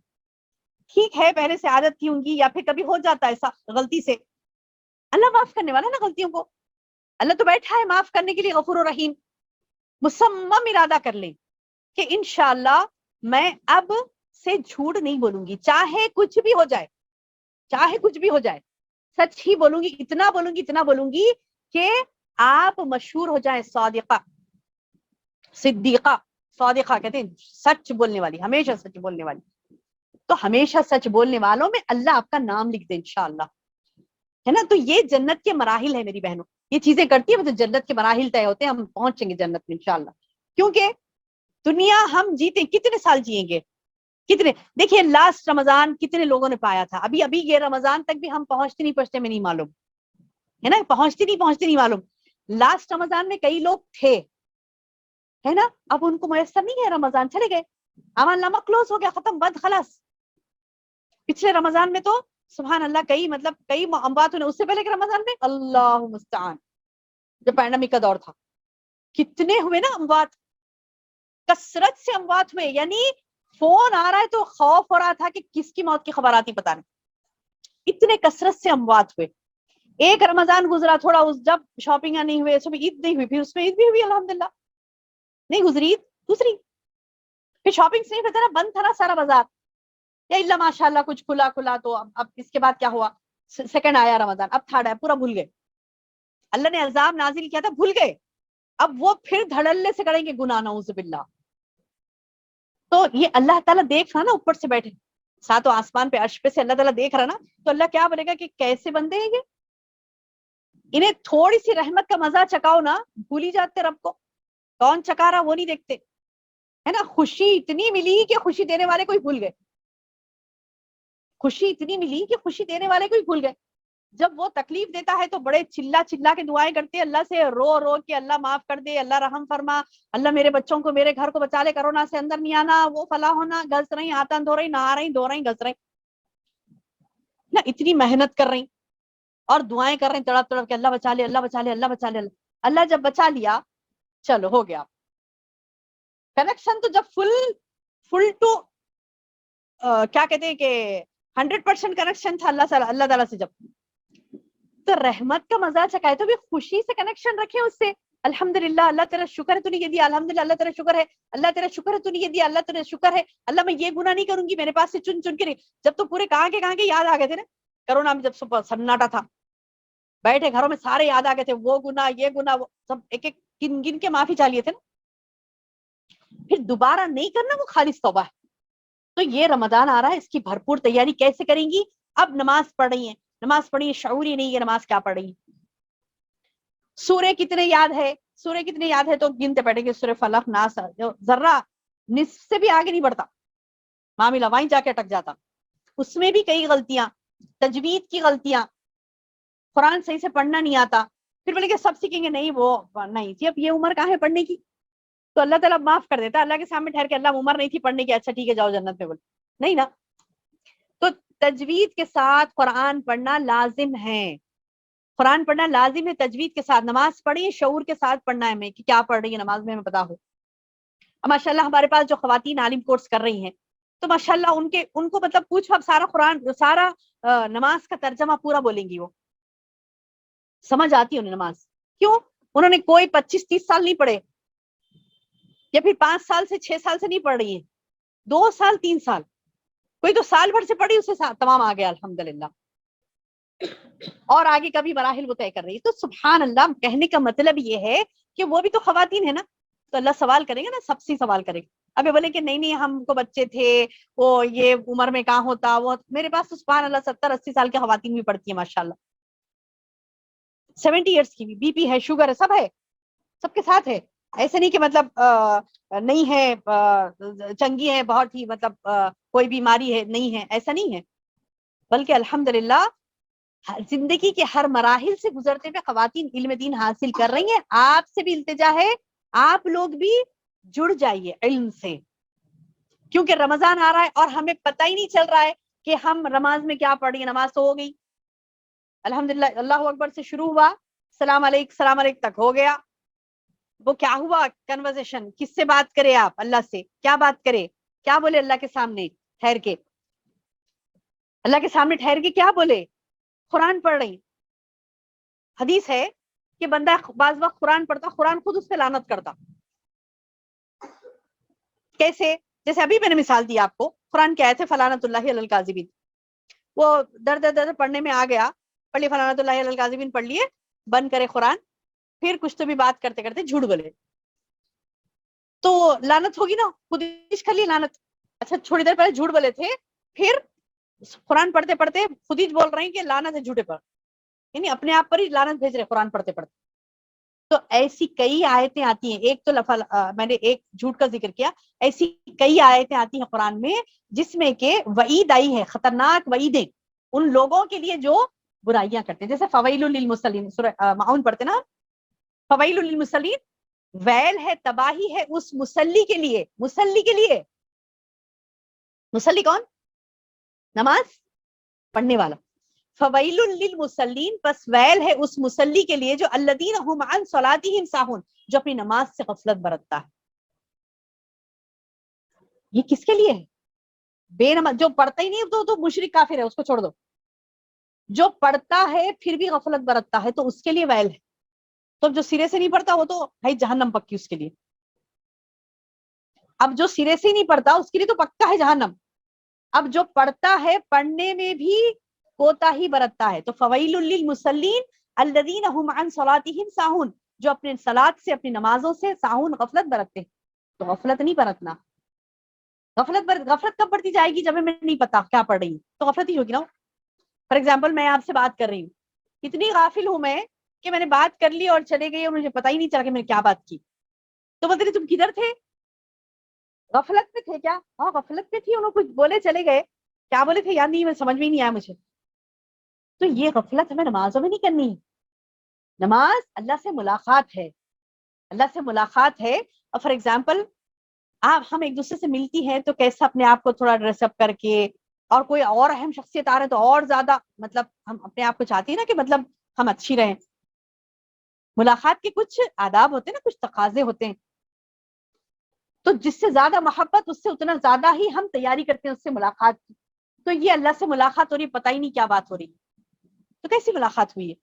ٹھیک ہے پہلے سے عادت تھی ان کی یا پھر کبھی ہو جاتا ہے ایسا غلطی سے. اللہ معاف کرنے والا نا غلطیوں کو. اللہ تو بیٹھا ہے معاف کرنے کے لیے غفور و رحیم. مصمم ارادہ کر لیں کہ انشاءاللہ میں اب سے جھوٹ نہیں بولوں گی, چاہے کچھ بھی ہو جائے, چاہے کچھ بھی ہو جائے, سچ ہی بولوں گی, اتنا بولوں گی, اتنا بولوں گی کہ آپ مشہور ہو جائیں صادقہ, صدیقہ. صادقہ کہتے ہیں سچ بولنے والی, ہمیشہ سچ بولنے والی. تو ہمیشہ سچ بولنے والوں میں اللہ آپ کا نام لکھ دے انشاءاللہ, ہے نا. تو یہ جنت کے مراحل ہے میری بہنوں, یہ چیزیں کرتی ہیں تو جنت کے مراحل طے ہوتے ہیں, ہم پہنچیں گے جنت میں انشاءاللہ. کیونکہ دنیا ہم جیتے کتنے سال جئیں گے, کتنے. دیکھیے لاسٹ رمضان کتنے لوگوں نے پایا تھا, ابھی یہ رمضان تک بھی ہم پہنچتے نہیں پہنچتے میں نہیں معلوم, ہے نا, پہنچتے نہیں معلوم. لاسٹ رمضان میں کئی لوگ تھے, ہے نا, اب ان کو میسر نہیں ہے, رمضان چلے گئے, عمل نامہ کلوز ہو گیا, ختم, بند, خلاص. پچھلے رمضان میں تو سبحان اللہ کئی اموات ہوئے, اس سے پہلے کے رمضان میں اللہ مستعان جب پینڈیمک کا دور تھا کتنے ہوئے نا اموات, کثرت سے اموات ہوئے. یعنی فون آ رہا ہے تو خوف ہو رہا تھا کہ کس کی موت کی خبر آتی پتہ نہیں, اتنے کثرت سے اموات ہوئے. ایک رمضان گزرا, تھوڑا اس جب شاپنگ نہیں ہوئے, اس میں عید نہیں ہوئی, پھر اس میں عید بھی ہوئی الحمدللہ, نہیں گزری عید دوسری, پھر شاپنگ سے نہیں پتہ نا, بند تھا نا سارا بازار, یا اللہ ماشاء اللہ کچھ کھلا تو اب اس کے بعد کیا ہوا, سیکنڈ آیا رمضان, اب تھرڈ آیا, پورا بھول گئے. اللہ نے عذاب نازل کیا تھا, بھول گئے, اب وہ پھر دھڑلے سے کریں گے گناہ, نعوذ باللہ. تو یہ اللہ تعالیٰ دیکھ رہا نا اوپر سے بیٹھے, ساتوں آسمان پہ عرش پہ سے اللہ تعالیٰ دیکھ رہا نا, تو اللہ کیا بولے گا کہ کیسے بندے ہیں یہ, انہیں تھوڑی سی رحمت کا مزہ چکاؤ نا, بھول ہی جاتے رب کو. کون چکا رہا وہ نہیں دیکھتے, ہے نا. خوشی اتنی ملی کہ خوشی دینے والے کوئی بھول گئے, خوشی اتنی ملی کہ خوشی دینے والے کوئی بھول گئے. جب وہ تکلیف دیتا ہے تو بڑے چلا کے دعائیں کرتے ہیں اللہ سے, رو کے اللہ معاف کر دے, اللہ رحم فرما, اللہ میرے بچوں کو, میرے گھر کو بچا لے, کرونا سے اندر نہیں آنا, وہ فلاح ہونا, گھس رہی, ہاتھ دھو رہی, نہا رہی, دھو رہی, گھس رہی نا, اتنی محنت کر رہی اور دعائیں کر رہے ہیں تڑپ کے, اللہ بچا لے, اللہ بچا لے, اللہ بچا لے. اللہ جب بچا لیا, چلو ہو گیا کنیکشن. تو جب فل ٹو کیا کہتے ہیں کہ 100% کنیکشن تھا اللہ تعالیٰ سے, جب تو رحمت کا مزہ چکائے تو بھی خوشی سے کنیکشن رکھے اس سے. الحمدللہ, اللہ تیرا شکر ہے تو نے یہ دیا, الحمدللہ, اللہ تیرا شکر ہے, اللہ تیرا شکر ہے تو نے یہ دیا, اللہ تیرا شکر ہے, اللہ میں یہ گناہ نہیں کروں گی, میرے پاس سے چن کے نہیں. جب تو پورے کہاں کے یاد آ گئے تھے نا, کرونا میں جب سناٹا تھا, بیٹھے گھروں میں سارے یاد آ گئے تھے, وہ گناہ, یہ گناہ, وہ سب ایک ایک گن کے معافی چاہ لیے تھے نا, پھر دوبارہ نہیں کرنا, وہ خالص توبہ ہے. تو یہ رمضان آ رہا ہے, اس کی بھرپور تیاری کیسے کریں گی. اب نماز پڑھ رہی ہیں, نماز پڑھی, شعور ہی نہیں ہے نماز کیا پڑھ رہی. سورے کتنے یاد ہے تو گنتے بیٹھیں گے, سورہ فلق, ناس, ذرہ نصف سے بھی آگے نہیں بڑھتا معاملہ, وہیں جا کے اٹک جاتا. اس میں بھی کئی غلطیاں, تجوید کی غلطیاں, قرآن صحیح سے پڑھنا نہیں آتا. پھر بولے کہ سب سیکھیں گے, نہیں وہ نہیں تھی, اب یہ عمر کہاں ہے پڑھنے کی. تو اللہ تعالیٰ معاف کر دیتا, اللہ کے سامنے ٹھہر کے, اللہ عمر نہیں تھی پڑھنے کی, اچھا ٹھیک ہے جاؤ جنت میں, بول نہیں نا. تو تجوید کے ساتھ قرآن پڑھنا لازم ہے, قرآن پڑھنا لازم ہے تجوید کے ساتھ. نماز پڑھی شعور کے ساتھ پڑھنا ہے, میں کہ کیا پڑھ رہی ہے نماز میں, ہمیں پتا ہو. ماشاءاللہ ہمارے پاس جو خواتین عالم کورس کر رہی ہیں, تو ماشاءاللہ ان کو مطلب پوچھو, اب سارا قرآن, سارا نماز کا ترجمہ پورا بولیں گی, وہ سمجھ آتی ہے انہیں نماز. کیوں؟ انہوں نے کوئی 25-30 سال نہیں پڑھے, یا پھر 5 سال سے 6 سال سے نہیں پڑھ رہی ہیں, 2 سال 3 سال, کوئی تو سال بھر سے پڑھی, اسے تمام آ گیا الحمدللہ, اور آگے کا بھی مراحل وہ طے کر رہی ہے. تو سبحان اللہ, کہنے کا مطلب یہ ہے کہ وہ بھی تو خواتین ہے نا, تو اللہ سوال کرے گا نا, سب سے سوال کرے گا. ابھی بولے کہ نہیں ہم کو بچے تھے, وہ یہ عمر میں کہاں ہوتا, وہ میرے پاس تو سبحان اللہ 70-80 سال کی خواتین بھی پڑھتی ہیں ماشاءاللہ, 70 ایئرس کی بھی, بی پی ہے, شوگر ہے, سب ہے, سب کے ساتھ ہے. ایسے نہیں کہ مطلب نہیں ہے, چنگی ہے بہت ہی, مطلب کوئی بیماری ہے نہیں ہے, ایسا نہیں ہے. بلکہ الحمدللہ زندگی کے ہر مراحل سے گزرتے ہوئے خواتین علم دین حاصل کر رہی ہیں. آپ سے بھی التجا ہے, آپ لوگ بھی جڑ جائیے علم سے, کیونکہ رمضان آ رہا ہے اور ہمیں پتہ ہی نہیں چل رہا ہے کہ ہم نماز میں کیا پڑھ رہی ہیں. نماز تو ہو گئی الحمدللہ, اللہ اکبر سے شروع ہوا, السلام علیکم تک ہو گیا. وہ کیا ہوا کنورزیشن, کس سے بات کرے آپ, اللہ سے کیا بات کرے, کیا بولے اللہ کے سامنے ٹھہر کے. اللہ کے سامنے ٹھہر کے کیا بولے؟ قرآن پڑھ رہی. حدیث ہے کہ بندہ بعض وقت قرآن پڑھتا، قرآن خود اس پہ لعنت کرتا. کیسے؟ جیسے ابھی میں نے مثال دی آپ کو، قرآن کی آیت ہے فلعنت اللہ علی الکاذبین، وہ در پڑھنے میں آ گیا، پڑھ لیے فلعنت اللہ علی الکاذبین پڑھ لیے، بند کرے قرآن، پھر کچھ تو بھی بات کرتے کرتے جھوٹ بولے تو لعنت ہوگی نا، خود کر لیے لعنت. اچھا تھوڑی دیر پہلے جھوٹ بولے تھے، پھر قرآن پڑھتے پڑھتے خود ہی بول رہے ہیں کہ لعنت ہے جھوٹے پر، یعنی اپنے آپ پر ہی لعنت بھیج رہے قرآن پڑھتے پڑھتے. تو ایسی کئی آیتیں آتی ہیں، ایک تو میں نے ایک جھوٹ کا ذکر کیا، ایسی کئی آیتیں آتی ہیں قرآن میں جس میں کہ وعید آئی ہے، خطرناک وعیدیں ان لوگوں کے لیے جو برائیاں کرتے ہیں. جیسے فویل للمصلین، سورہ معون پڑھتے نا، فویل للمصلین، ویل ہے، تباہی ہے اس مصلی کے لیے. مصلی کے لیے، مصلی کون؟ نماز پڑھنے والا. فویل للمصلین، پس ویل ہے اس مصلی کے لیے جو الذین هم عن صلاتهم ساہون، جو اپنی نماز سے غفلت برتتا ہے. یہ کس کے لیے ہے؟ بے نماز جو پڑھتا ہی نہیں تو مشرک کافر ہے، اس کو چھوڑ دو. جو پڑھتا ہے پھر بھی غفلت برتتا ہے تو اس کے لیے ویل ہے. تو جو سرے سے نہیں پڑھتا وہ تو ہے جہنم پکی اس کے لیے. اب جو سرے سے نہیں پڑھتا اس کے لیے تو پکا ہے جہنم. اب جو پڑھتا ہے پڑھنے میں بھی کوتاہی برتتا ہے تو فویل للمصلین الذین هم عن صلاتهم ساہون، جو اپنے صلات سے، اپنی نمازوں سے ساہون، غفلت برتتے ہیں. تو غفلت نہیں برتنا. غفلت کب بڑھتی جائے گی؟ جب ہمیں نہیں پتا کیا پڑھ رہی ہوں تو غفلت ہی ہوگی نا. فار ایگزامپل میں آپ سے بات کر رہی ہوں، اتنی غافل ہوں میں کہ میں نے بات کر لی اور چلے گئی اور مجھے پتا ہی نہیں چلا کہ میں نے کیا بات کی. تو بولتے تم کدھر تھے؟ غفلت میں تھے کیا؟ ہاں غفلت میں تھی، انہوں کچھ بولے چلے گئے، کیا بولے تھے یاد نہیں، میں سمجھ میں ہی نہیں آیا مجھے. تو یہ غفلت ہمیں نمازوں میں نہیں کرنی. نماز اللہ سے ملاقات ہے، اللہ سے ملاقات ہے. اور فار ایگزامپل ہم ایک دوسرے سے ملتی ہیں تو کیسا اپنے آپ کو تھوڑا ڈریس اپ کر کے، اور کوئی اور اہم شخصیت آ رہے تو اور زیادہ مطلب ہم اپنے آپ کو چاہتے ہیں نا کہ مطلب ہم اچھی رہیں. ملاقات کے کچھ آداب ہوتے ہیں نا، کچھ تقاضے ہوتے ہیں. تو جس سے زیادہ محبت اس سے اتنا زیادہ ہی ہم تیاری کرتے ہیں اس سے ملاقات کی. تو یہ اللہ سے ملاقات ہو رہی، پتہ ہی نہیں کیا بات ہو رہی، تو کیسی ملاقات ہوئی ہے؟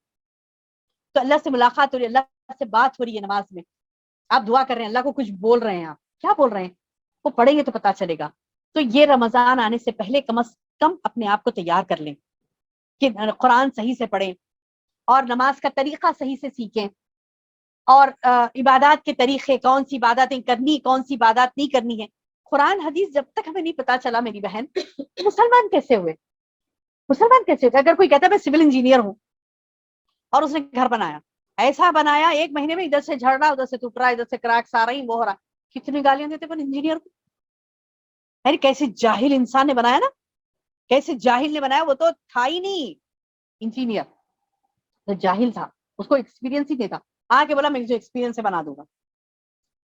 تو اللہ سے ملاقات ہو رہی ہے، اللہ سے بات ہو رہی ہے نماز میں. آپ دعا کر رہے ہیں، اللہ کو کچھ بول رہے ہیں، آپ کیا بول رہے ہیں وہ پڑھیں گے تو پتا چلے گا. تو یہ رمضان آنے سے پہلے کم از کم اپنے آپ کو تیار کر لیں کہ قرآن صحیح سے پڑھیں اور نماز کا طریقہ صحیح سے سیکھیں، اور عبادات کے طریقے، کون سی عبادتیں کرنی، کون سی عبادات نہیں کرنی ہے. قرآن حدیث جب تک ہمیں نہیں پتا چلا میری بہن، مسلمان کیسے ہوئے؟ مسلمان کیسے ہوئے؟ اگر کوئی کہتا ہے میں سول انجینئر ہوں اور اس نے گھر بنایا، ایسا بنایا 1 مہینے میں ادھر سے جھڑ رہا، ادھر سے ٹوٹ رہا، ادھر سے کریکس آ رہی، وہ ہو رہا، کتنی گالیاں دیتے پر انجینئر کو. یعنی کیسے جاہل انسان نے بنایا نا، کیسے جاہل نے بنایا. وہ تو تھا ہی نہیں انجینئر، تو جاہل تھا، اس کو ایکسپیرینس ہی نہیں تھا، آ کے بولا میں جو ایکسپیرینس سے بنا دوں گا.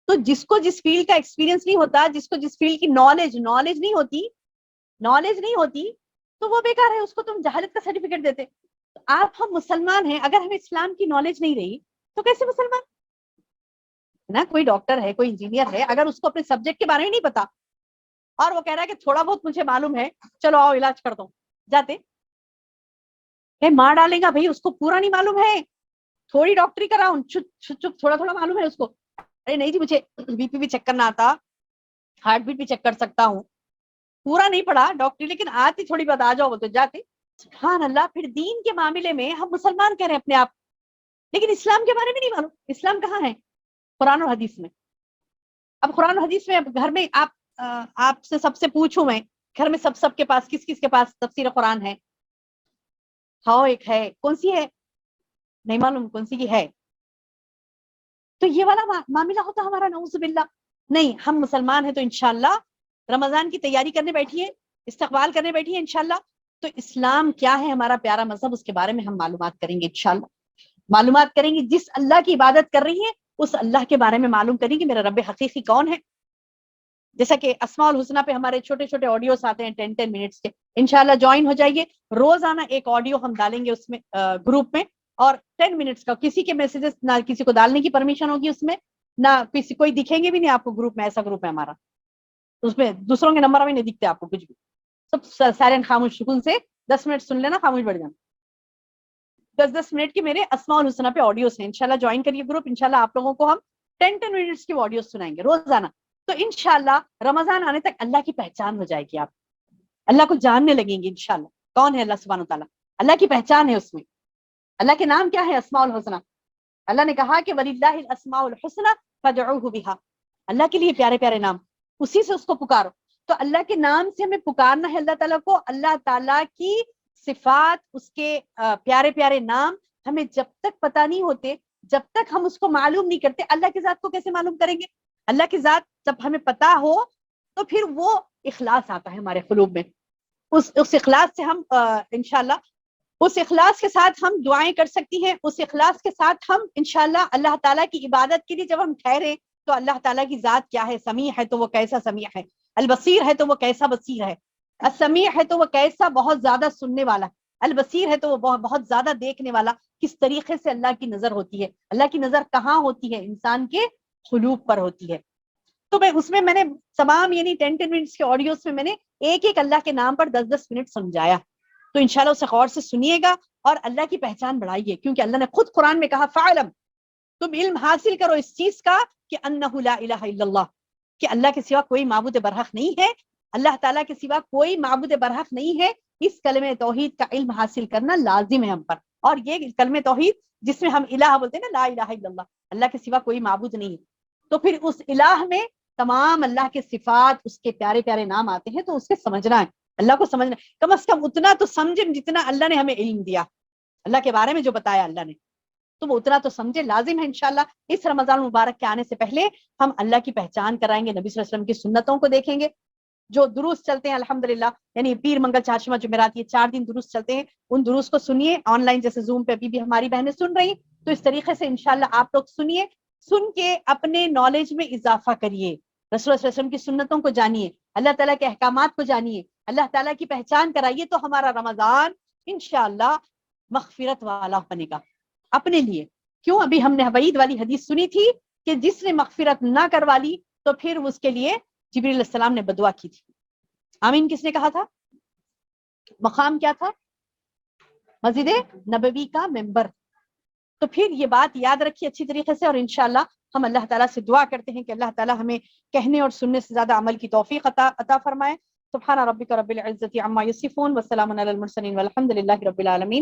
تو جس کو جس فیلڈ کا ایکسپیرینس نہیں ہوتا، جس کو جس فیلڈ کی نالج نہیں ہوتی تو وہ بیکار ہے، اس کو تم جہالت کا سرٹیفکیٹ دیتے. آپ ہم مسلمان ہیں، اگر ہمیں اسلام کی نالج نہیں رہی تو کیسے مسلمان نا؟ کوئی ڈاکٹر ہے، کوئی انجینئر ہے، اگر اس کو اپنے سبجیکٹ کے بارے میں نہیں پتا اور وہ کہہ رہا ہے کہ تھوڑا بہت مجھے معلوم ہے، چلو آؤ علاج کر دو، جاتے مار ڈالیں گا بھائی، اس کو پورا نہیں معلوم ہے. تھوڑی ڈاکٹری کراؤں، چپ تھوڑا تھوڑا معلوم ہے اس کو. ارے نہیں جی مجھے بی پی بھی چیک کرنا آتا، ہارٹ بیٹ بھی چیک کر سکتا ہوں، پورا نہیں پڑھا ڈاکٹری لیکن آتی تھوڑی بات، آ جاؤ تو جاتے. سبحان اللہ. پھر دین کے معاملے میں ہم مسلمان کہہ رہے ہیں اپنے آپ، لیکن اسلام کے بارے میں نہیں معلوم. اسلام کہاں ہے؟ قرآن اور حدیث میں. اب قرآن و حدیث میں گھر میں آپ سے سب سے پوچھوں میں، گھر میں سب کے پاس کس کے پاس تفسیر قرآن ہے؟ ہاں ایک ہے، کون سی ہے؟ نہیں معلوم کون سی کی ہے. تو یہ والا معاملہ ہوتا ہمارا، نعوذ باللہ. نہیں، ہم مسلمان ہیں تو انشاءاللہ رمضان کی تیاری کرنے بیٹھیے، استقبال کرنے بیٹھیے انشاءاللہ. تو اسلام کیا ہے، ہمارا پیارا مذہب، اس کے بارے میں ہم معلومات کریں گے انشاءاللہ. معلومات کریں گے، جس اللہ کی عبادت کر رہی ہیں اس اللہ کے بارے میں معلوم کریں گے میرا رب حقیقی کون ہے. جیسا کہ اسماء الحسنہ پہ ہمارے چھوٹے چھوٹے آڈیوز آتے ہیں 10 منٹس کے، انشاءاللہ جوائن ہو جائیے. روزانہ ایک آڈیو ہم ڈالیں گے اس میں گروپ میں، اور 10 منٹس کا. کسی کے میسیجز نہ کسی کو ڈالنے کی پرمیشن ہوگی اس میں، نہ کوئی دکھیں گے بھی نہیں آپ کو گروپ میں. ایسا گروپ ہے ہمارا، اس میں دوسروں کے نمبر بھی نہیں دکھتے آپ کو کچھ بھی، سب سائلنٹ خاموش سکون سے 10 منٹ سن لینا, خاموش بیٹھ جانا. 10 منٹ کی میرے اسماء الحسنہ پہ آڈیوز ہیں, انشاءاللہ جوائن کریے گروپ. انشاءاللہ آپ لوگوں کو ہم 10 منٹس کی آڈیوز سنائیں گے روزانہ. تو انشاءاللہ رمضان آنے تک اللہ کی پہچان ہو جائے گی, آپ اللہ کو جاننے لگیں گے انشاءاللہ. کون ہے اللہ سبحانہ وتعالیٰ؟ اللہ کی پہچان ہے اس میں. اللہ کے نام کیا ہے؟ اسماء الحسنہ. اللہ نے کہا کہ وَلِلَّهِ الْأَسْمَاءُ الْحُسْنَى فَادْعُوهُ بِهَا, اللہ کے لیے پیارے پیارے نام, اسی سے اس کو پکارو. تو اللہ کے نام سے ہمیں پکارنا ہے اللہ تعالیٰ کو. اللہ تعالیٰ کی صفات, اس کے پیارے پیارے نام ہمیں جب تک پتہ نہیں ہوتے, جب تک ہم اس کو معلوم نہیں کرتے, اللہ کی ذات کو کیسے معلوم کریں گے؟ اللہ کی ذات جب ہمیں پتہ ہو تو پھر وہ اخلاص آتا ہے ہمارے قلوب میں. اس اخلاص سے ہم انشاءاللہ اس اخلاص کے ساتھ ہم دعائیں کر سکتی ہیں. اس اخلاص کے ساتھ ہم انشاءاللہ اللہ تعالیٰ کی عبادت کے لیے جب ہم ٹھہرے تو اللہ تعالیٰ کی ذات کیا ہے؟ سمیع ہے تو وہ کیسا سمیع ہے, البصیر ہے تو وہ کیسا بصیر ہے, السمیع ہے تو وہ کیسا بہت زیادہ سننے والا, البصیر ہے تو وہ بہت زیادہ دیکھنے والا. کس طریقے سے اللہ کی نظر ہوتی ہے؟ اللہ کی نظر کہاں ہوتی ہے؟ انسان کے قلوب پر ہوتی ہے. تو میں نے تمام یعنی 10 منٹس کے آڈیوز میں نے ایک ایک اللہ کے نام پر 10 منٹ سمجھایا. تو انشاءاللہ اسے غور سے سنیے گا اور اللہ کی پہچان بڑھائیے, کیونکہ اللہ نے خود قرآن میں کہا فَعْلَمْ, تم علم حاصل کرو اس چیز کا کہ انہ لا الہ الا اللہ, کہ اللہ کے سوا کوئی معبود برحق نہیں ہے, اللہ تعالیٰ کے سوا کوئی معبود برحق نہیں ہے. اس کلمہ توحید کا علم حاصل کرنا لازم ہے ہم پر. اور یہ کلمہ توحید جس میں ہم الہ بولتے ہیں نا, لا الہ الا اللہ, اللہ کے سوا کوئی معبود نہیں ہے, تو پھر اس الہ میں تمام اللہ کے صفات, اس کے پیارے پیارے نام آتے ہیں. تو اس کے سمجھنا ہے, اللہ کو سمجھنا, کم از کم اتنا تو سمجھیں جتنا اللہ نے ہمیں علم دیا, اللہ کے بارے میں جو بتایا اللہ نے, تو وہ اتنا تو سمجھے. لازم ہے انشاءاللہ اس رمضان مبارک کے آنے سے پہلے ہم اللہ کی پہچان کرائیں گے, نبی صلی اللہ علیہ وسلم کی سنتوں کو دیکھیں گے. جو دروس چلتے ہیں الحمدللہ, یعنی پیر منگل چہارشنبہ جمعرات, یہ 4 دن دروس چلتے ہیں. ان دروس کو سنیے آن لائن, جیسے زوم پہ ابھی بھی ہماری بہنیں سن رہی, تو اس طریقے سے انشاءاللہ آپ لوگ سنیے, سن کے اپنے نالج میں اضافہ کریے, رسول اللہ صلی اللہ علیہ وسلم کی سنتوں کو جانیے, اللہ تعالیٰ کے احکامات کو جانیے, اللہ تعالیٰ کی پہچان کرائیے. تو ہمارا رمضان انشاءاللہ مغفرت والا بنے گا اپنے لیے. کیوں؟ ابھی ہم نے وعید والی حدیث سنی تھی کہ جس نے مغفرت نہ کروا لی تو پھر اس کے لیے جبریل علیہ السلام نے بدعا کی تھی. آمین کس نے کہا تھا؟ مقام کیا تھا؟ مسجد نبوی کا ممبر. تو پھر یہ بات یاد رکھیے اچھی طریقے سے, اور انشاءاللہ ہم اللہ تعالیٰ سے دعا کرتے ہیں کہ اللہ تعالیٰ ہمیں کہنے اور سننے سے زیادہ عمل کی توفیق عطا فرمائے. سبحان ربک رب العزت عما یصفون وسلام علی المرسلین والحمد للہ رب العالمین.